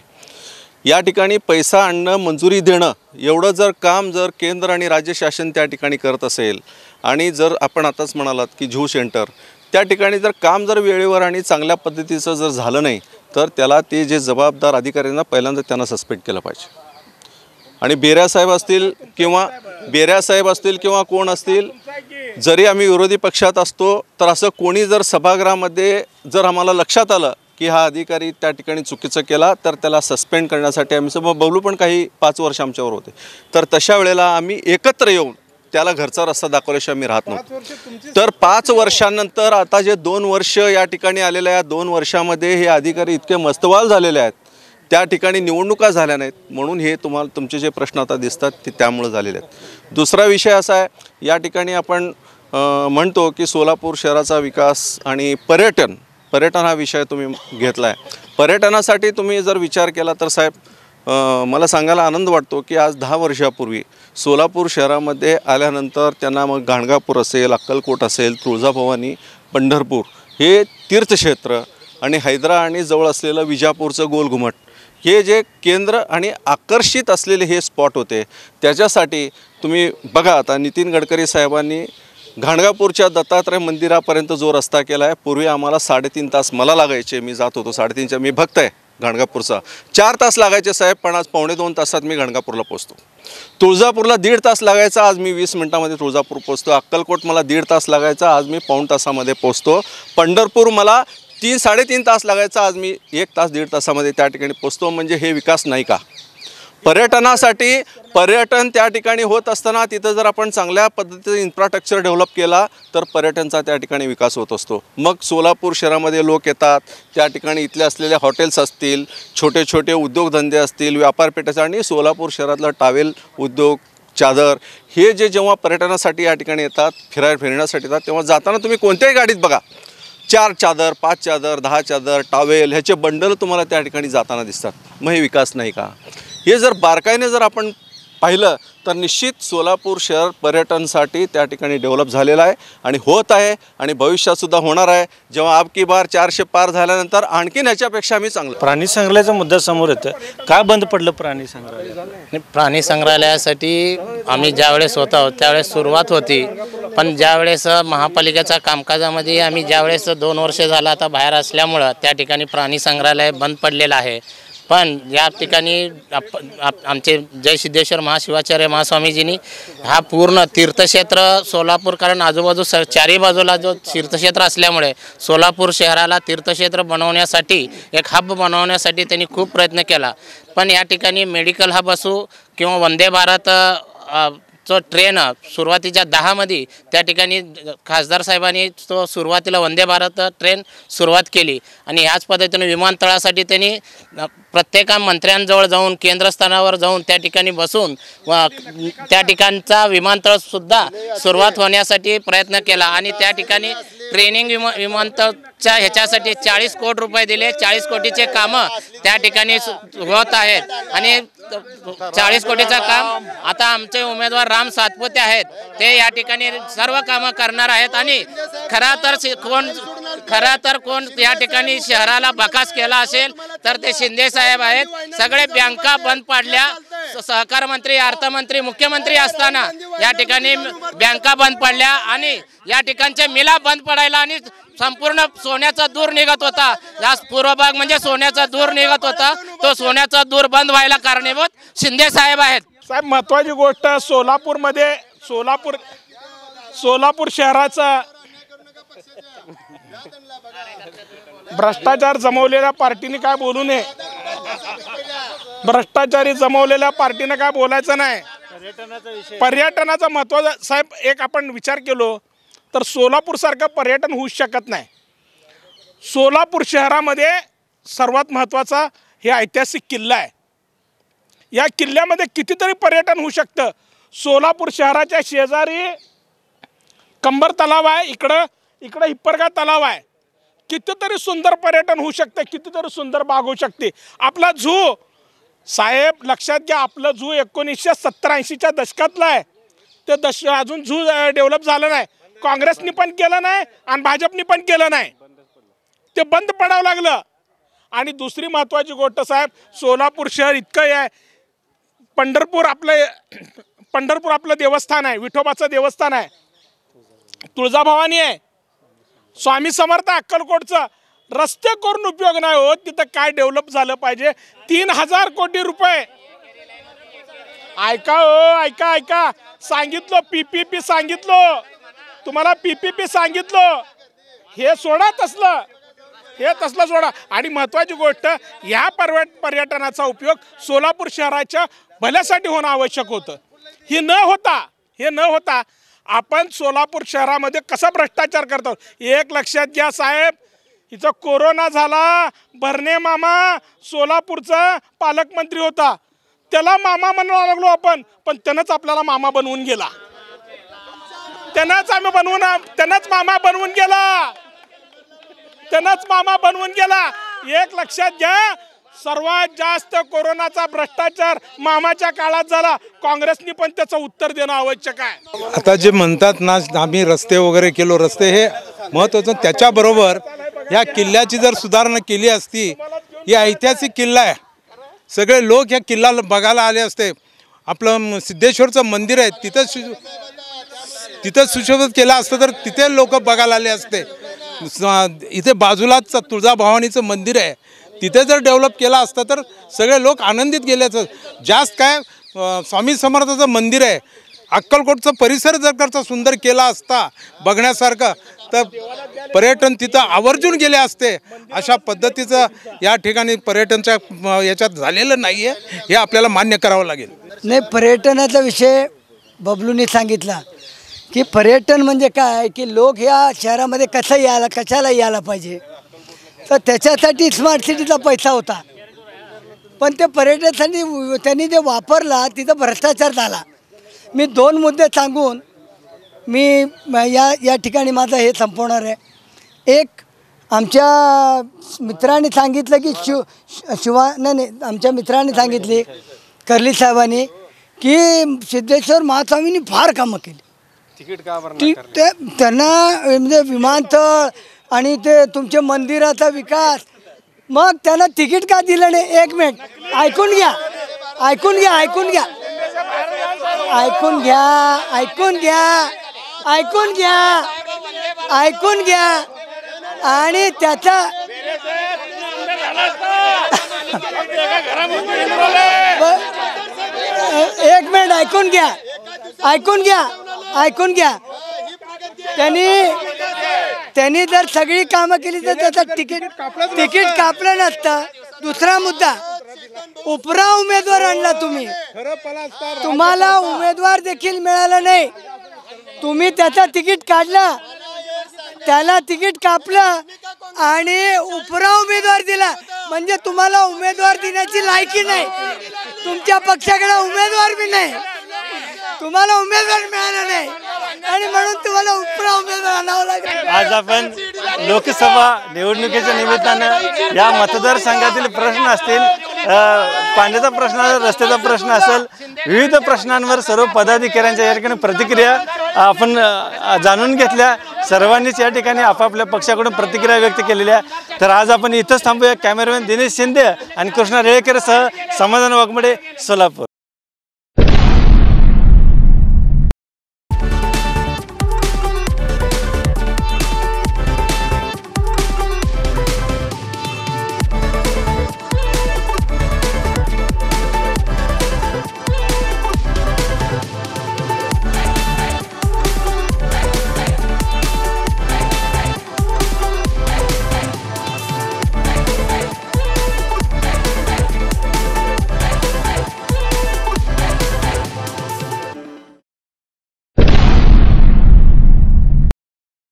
या ठिकाणी पैसा आणणं, मंजुरी देणं, एवढं जर काम जर केंद्र आणि राज्य शासन त्या ठिकाणी करत असेल, आणि जर आपण आताच म्हणालात की झू सेंटर, त्या ठिकाणी जर काम जर वेळेवर आणि चांगल्या पद्धतीचं जर झालं नाही तर त्याला ते जे जबाबदार अधिकाऱ्यांना पहिल्यांदा त्यांना सस्पेंड केलं पाहिजे. आणि बेऱ्यासाहेब असतील किंवा कोण असतील, जरी आम्ही विरोधी पक्षात असतो तर असं कोणी जर सभागृहामध्ये जर आम्हाला लक्षात आलं की हा अधिकारी त्या ठिकाणी चुकीचं केला तर त्याला सस्पेंड करण्यासाठी आम्ही बबलू पण काही 5 वर्ष आमच्यावर होते, तर तशा वेळेला आम्ही एकत्र येऊन त्याला घरचा रस्ता दाखवल्याशिवाय मी राहत नव्हतो. तर 5 वर्षांनंतर आता जे 2 वर्ष या ठिकाणी आलेले आहेत, 2 वर्षामध्ये हे अधिकारी इतके मस्तवाल झालेले आहेत, त्या ठिकाणी निवडणुका झाल्या नाहीत, म्हणून हे तुम्हाला तुमचे जे प्रश्न आता दिसतात ते त्यामुळे झालेले आहेत. दुसरा विषय असा आहे, या ठिकाणी आपण म्हणतो की सोलापूर शहराचा विकास आणि पर्यटन हा विषय तुम्ही घेतला आहे. पर्यटनासाठी तुम्ही जर विचार केला तर साहेब, मला सांगायला आनंद वाटतो की आज 10 वर्षापूर्वी सोलापूर शहरामध्ये आल्यानंतर त्यांना मग गाणगापूर असेल, अक्कलकोट असेल, तुळजाभवानी, पंढरपूर हे तीर्थक्षेत्र आणि हैदरा आणि जवळ असलेलं विजापूरचं गोलघुमट हे जे केंद्र आणि आकर्षित असलेले हे स्पॉट होते. त्याच्यासाठी तुम्ही बघा, आता नितीन गडकरी साहेबांनी गाणगापूरच्या दत्तात्रय मंदिरापर्यंत जो रस्ता केला आहे, पूर्वी आम्हाला 3.5 तास मला लागायचे, मी जात होतो 3.5च्या, मी भक्त आहे गाणगापूरचा, 4 तास लागायचे साहेब, पण आज 2.5 तासात मी गाणगापूरला पोचतो. तुळजापूरला 1.5 तास लागायचा, आज मी 20 मिनिटामध्ये तुळजापूर पोचतो. अक्कलकोट मला 1.5 तास लागायचा, आज मी 1.25 तासामध्ये पोचतो. पंढरपूर मला 3-3.5 तास लागायचा, आज मी 1 तास 1.5 तासामध्ये त्या ठिकाणी पोचतो. म्हणजे हे विकास नाही का? पर्यटनासाठी पर्यटन त्या ठिकाणी होत असताना तिथं जर आपण चांगल्या पद्धतीचं इन्फ्रास्ट्रक्चर डेव्हलप केला तर पर्यटनचा त्या ठिकाणी विकास होत असतो. मग सोलापूर शहरामध्ये लोक येतात, त्या ठिकाणी इथले असलेले हॉटेल्स असतील, छोटे छोटे उद्योगधंदे असतील, व्यापारपेठेचा, आणि सोलापूर शहरातला टावेल उद्योग, चादर, हे जे जेव्हा पर्यटनासाठी या ठिकाणी येतात, फिरण्यासाठी येतात, तेव्हा जाताना तुम्ही कोणत्याही गाडीत बघा 4 चादर, 5 चादर, 10 चादर, टावेल ह्याचे बंडल तुम्हाला त्या ठिकाणी जाताना दिसतात. मग हे विकास नाही का? हे जर बारकाईने जर आपण पाहिलं तर निश्चित सोलापूर शहर पर्यटनसाठी त्या ठिकाणी डेव्हलप झालेलं आहे आणि होत आहे आणि भविष्यातसुद्धा होणार आहे. जेव्हा अबकी बार 400 पार झाल्यानंतर आणखीन ह्याच्यापेक्षा आम्ही चांगलं. प्राणी संग्रहालयाचा मुद्दा समोर येतं, काय बंद पडलं प्राणी संग्रहालय? प्राणी संग्रहालयासाठी आम्ही ज्यावेळेस होत आहोत त्यावेळेस सुरुवात होती, पण ज्यावेळेस महापालिकेच्या कामकाजामध्ये आम्ही ज्यावेळेस 2 वर्ष झालं आता बाहेर असल्यामुळं त्या ठिकाणी प्राणी संग्रहालय बंद पडलेलं आहे. पण या ठिकाणी आमचे जय सिद्धेश्वर महाशिवाचार्य महास्वामीजींनी हा पूर्ण तीर्थक्षेत्र सोलापूर, कारण आजूबाजू चारही बाजूला जो तीर्थक्षेत्र असल्यामुळे सोलापूर शहराला तीर्थक्षेत्र बनवण्यासाठी एक हब बनवण्यासाठी त्यांनी खूप प्रयत्न केला. पण या ठिकाणी मेडिकल हब असो किंवा वंदे भारत जो ट्रेन सुरुवातीच्या 10मध्ये त्या ठिकाणी खासदार साहेबांनी तो सुरुवातीला वंदे भारत ट्रेन सुरुवात केली आणि ह्याच पद्धतीने विमानतळासाठी त्यांनी प्रत्येक मंत्र्यांजवळ जाऊन केंद्रस्थानावर जाऊन त्या ठिकाणी बसून त्या ठिकाणचा विमानतळसुद्धा सुरुवात होण्यासाठी प्रयत्न केला आणि त्या ठिकाणी ट्रेनिंग विमानतळच्या ह्याच्यासाठी 40 कोटी रुपये दिले. 40 कोटीचे कामं त्या ठिकाणी होत आहेत आणि 40 कोटीचं काम आता आमचे उमेदवार राम सातपुते आहेत, ते या ठिकाणी सर्व कामं करणार आहेत. आणि खरा तर कोण या ठिकाणी शहराला बकास केला असेल तर ते शिंदे साहेब आहेत. सगळे बँका बंद पाडल्या, सहकार मंत्री, अर्थमंत्री, मुख्यमंत्री असताना या ठिकाणी बँका बंद पडल्या आणि या ठिकाणच्या मिला बंद पडायला आणि संपूर्ण सोन्याचा दूर निघत होता. या पूर्व भाग म्हणजे सोन्याचा दूर निघत होता, तो सोन्याचा दूर बंद व्हायला कारणीभूत शिंदे साहेब आहेत. साहेब, महत्त्वाची गोष्ट सोलापूरमध्ये सोलापूर शहराचा भ्रष्टाचार जमवलेल्या पार्टीने काय बोलू नये, भ्रष्टाचारी जमवलेल्या पार्टीने काय बोलायचं नाही. पर्यटनाचा महत्त्वाचा साहेब एक आपण विचार केलो तर सोलापूरसारखं पर्यटन होऊ शकत नाही. सोलापूर शहरामध्ये सर्वात महत्त्वाचा हे ऐतिहासिक किल्ला आहे. या किल्ल्यामध्ये कितीतरी पर्यटन होऊ शकतं. सोलापूर शहराच्या शेजारी कंबर तलाव आहे, इकडं हिप्परगा तलाव आहे. कितीतरी सुंदर पर्यटन होऊ शकते, कितीतरी सुंदर बाग होऊ शकते. आपला झू साहेब लक्षात घ्या, आपलं झू 1970-80च्या दशकातला आहे. ते अजून झू डेव्हलप झालं नाही. काँग्रेसनी पण केलं नाही आणि भाजपनी पण केलं नाही, ते बंद पडावं लागलं. आणि दुसरी महत्त्वाची गोष्ट साहेब, सोलापूर शहर इतकं आहे, पंढरपूर आपलं देवस्थान आहे, विठोबाचं देवस्थान आहे, तुळजाभवानी आहे, स्वामी समर्थ अक्कलकोटचं. रस्ते करून उपयोग नाही होत, तिथं काय डेव्हलप झालं पाहिजे. 3000 कोटी रुपये. ऐका सांगितलं, PPP सांगितलं तुम्हाला, PPP सांगितलं. हे सोडा तसलं, हे तसलं सोडा. आणि महत्त्वाची गोष्ट, ह्या पर्यटनाचा उपयोग सोलापूर शहराच्या भल्यासाठी होणं आवश्यक होतं. ही न होता हे न होता आपण सोलापूर शहरामध्ये कसा भ्रष्टाचार करतो एक लक्षात घ्या साहेब. इथं कोरोना झाला, भरणे मामा सोलापूरचा पालकमंत्री होता, त्याला मामा म्हणायला लागलो आपण, पण त्यानंच आपल्याला मामा बनवून गेला. त्यानंच मामा बनवून गेला. एक लक्षात घ्या, सर्वात जास्त कोरोनाचा भ्रष्टाचार मामाच्या काळात झाला. काँग्रेसनी पण त्याचं उत्तर देणं आवश्यक आहे. आता जे म्हणतात ना आम्ही रस्ते वगैरे केलो, रस्ते हे महत्त्वाचं. त्याच्याबरोबर या किल्ल्याची जर सुधारणा केली असती, ही ऐतिहासिक किल्ला आहे, सगळे लोक या किल्ला बघायला आले असते. आपलं सिद्धेश्वरचं मंदिर आहे तिथं सुशोभित केलं असतं तर तिथे लोक बघायला आले असते. इथे बाजूलाच तुळजाभवानीचं मंदिर आहे, तिथे जर डेव्हलप केला असतं तर सगळे लोक आनंदित गेल्याचं. जास्त काय स्वामी समर्थाचं मंदिर आहे, अक्कलकोटचा परिसर जर करता सुंदर केला असता बघण्यासारखं तर पर्यटन तिथं आवर्जून गेले असते. अशा पद्धतीचं या ठिकाणी पर्यटनच्या याच्यात झालेलं नाही आहे, हे आपल्याला मान्य करावं लागेल. नाही, पर्यटनाचा विषय बबलूंनी सांगितला की पर्यटन म्हणजे काय की लोक या शहरामध्ये कशाला यायला पाहिजे, तर त्याच्यासाठी स्मार्ट सिटीचा पैसा होता. पण ते पर्यटनासाठी त्यांनी जे वापरला तिथं भ्रष्टाचार झाला. मी 2 मुद्दे सांगून मी या ठिकाणी माझं हे संपवणार आहे. एक, आमच्या मित्रांनी सांगितलं की आमच्या मित्रांनी सांगितले कर्ली साहेबांनी की सिद्धेश्वर महास्वामींनी फार कामं केली. त्यांना म्हणजे विमानतळ आणि ते तुमच्या मंदिराचा विकास, मग त्यांना तिकीट का दिलं नाही? 1 मिनिट ऐकून घ्या आणि त्याचा एक मिनिट ऐकून घ्या. त्यांनी जर सगळी कामं केली तर त्याचं तिकीट कापलं नसतं. दुसरा मुद्दा, उपरा उमेदवार आणला तुम्ही, तुम्हाला उमेदवार देखील मिळाला नाही. तुम्ही त्याचं तिकीट काढलं, त्याला तिकीट कापलं आणि उपरा उमेदवार दिला, म्हणजे तुम्हाला उमेदवार देण्याची लायकी नाही. तुमच्या पक्षाकडे उमेदवार बी नाही, तुम्हाला उमेदवार मिळाला नाही आणि म्हणून तुम्हाला उपरा उमेदवार आणावं लागेल. आज आपण लोकसभा निवडणुकीच्या निमित्तानं या मतदारसंघातील प्रश्न असतील, पाण्याचा प्रश्न असेल, रस्त्याचा प्रश्न असेल, विविध प्रश्नांवर सर्व पदाधिकाऱ्यांच्या या ठिकाणी प्रतिक्रिया आपण जाणून घेतल्या. सर्वांनीच या ठिकाणी आपापल्या पक्षाकडून प्रतिक्रिया व्यक्त केलेल्या. तर आज आपण इथंच थांबूया. कॅमेरामॅन दिनेश शिंदे आणि कृष्णा रेळेकरसह समाधान वाघमोडे, सोलापूर.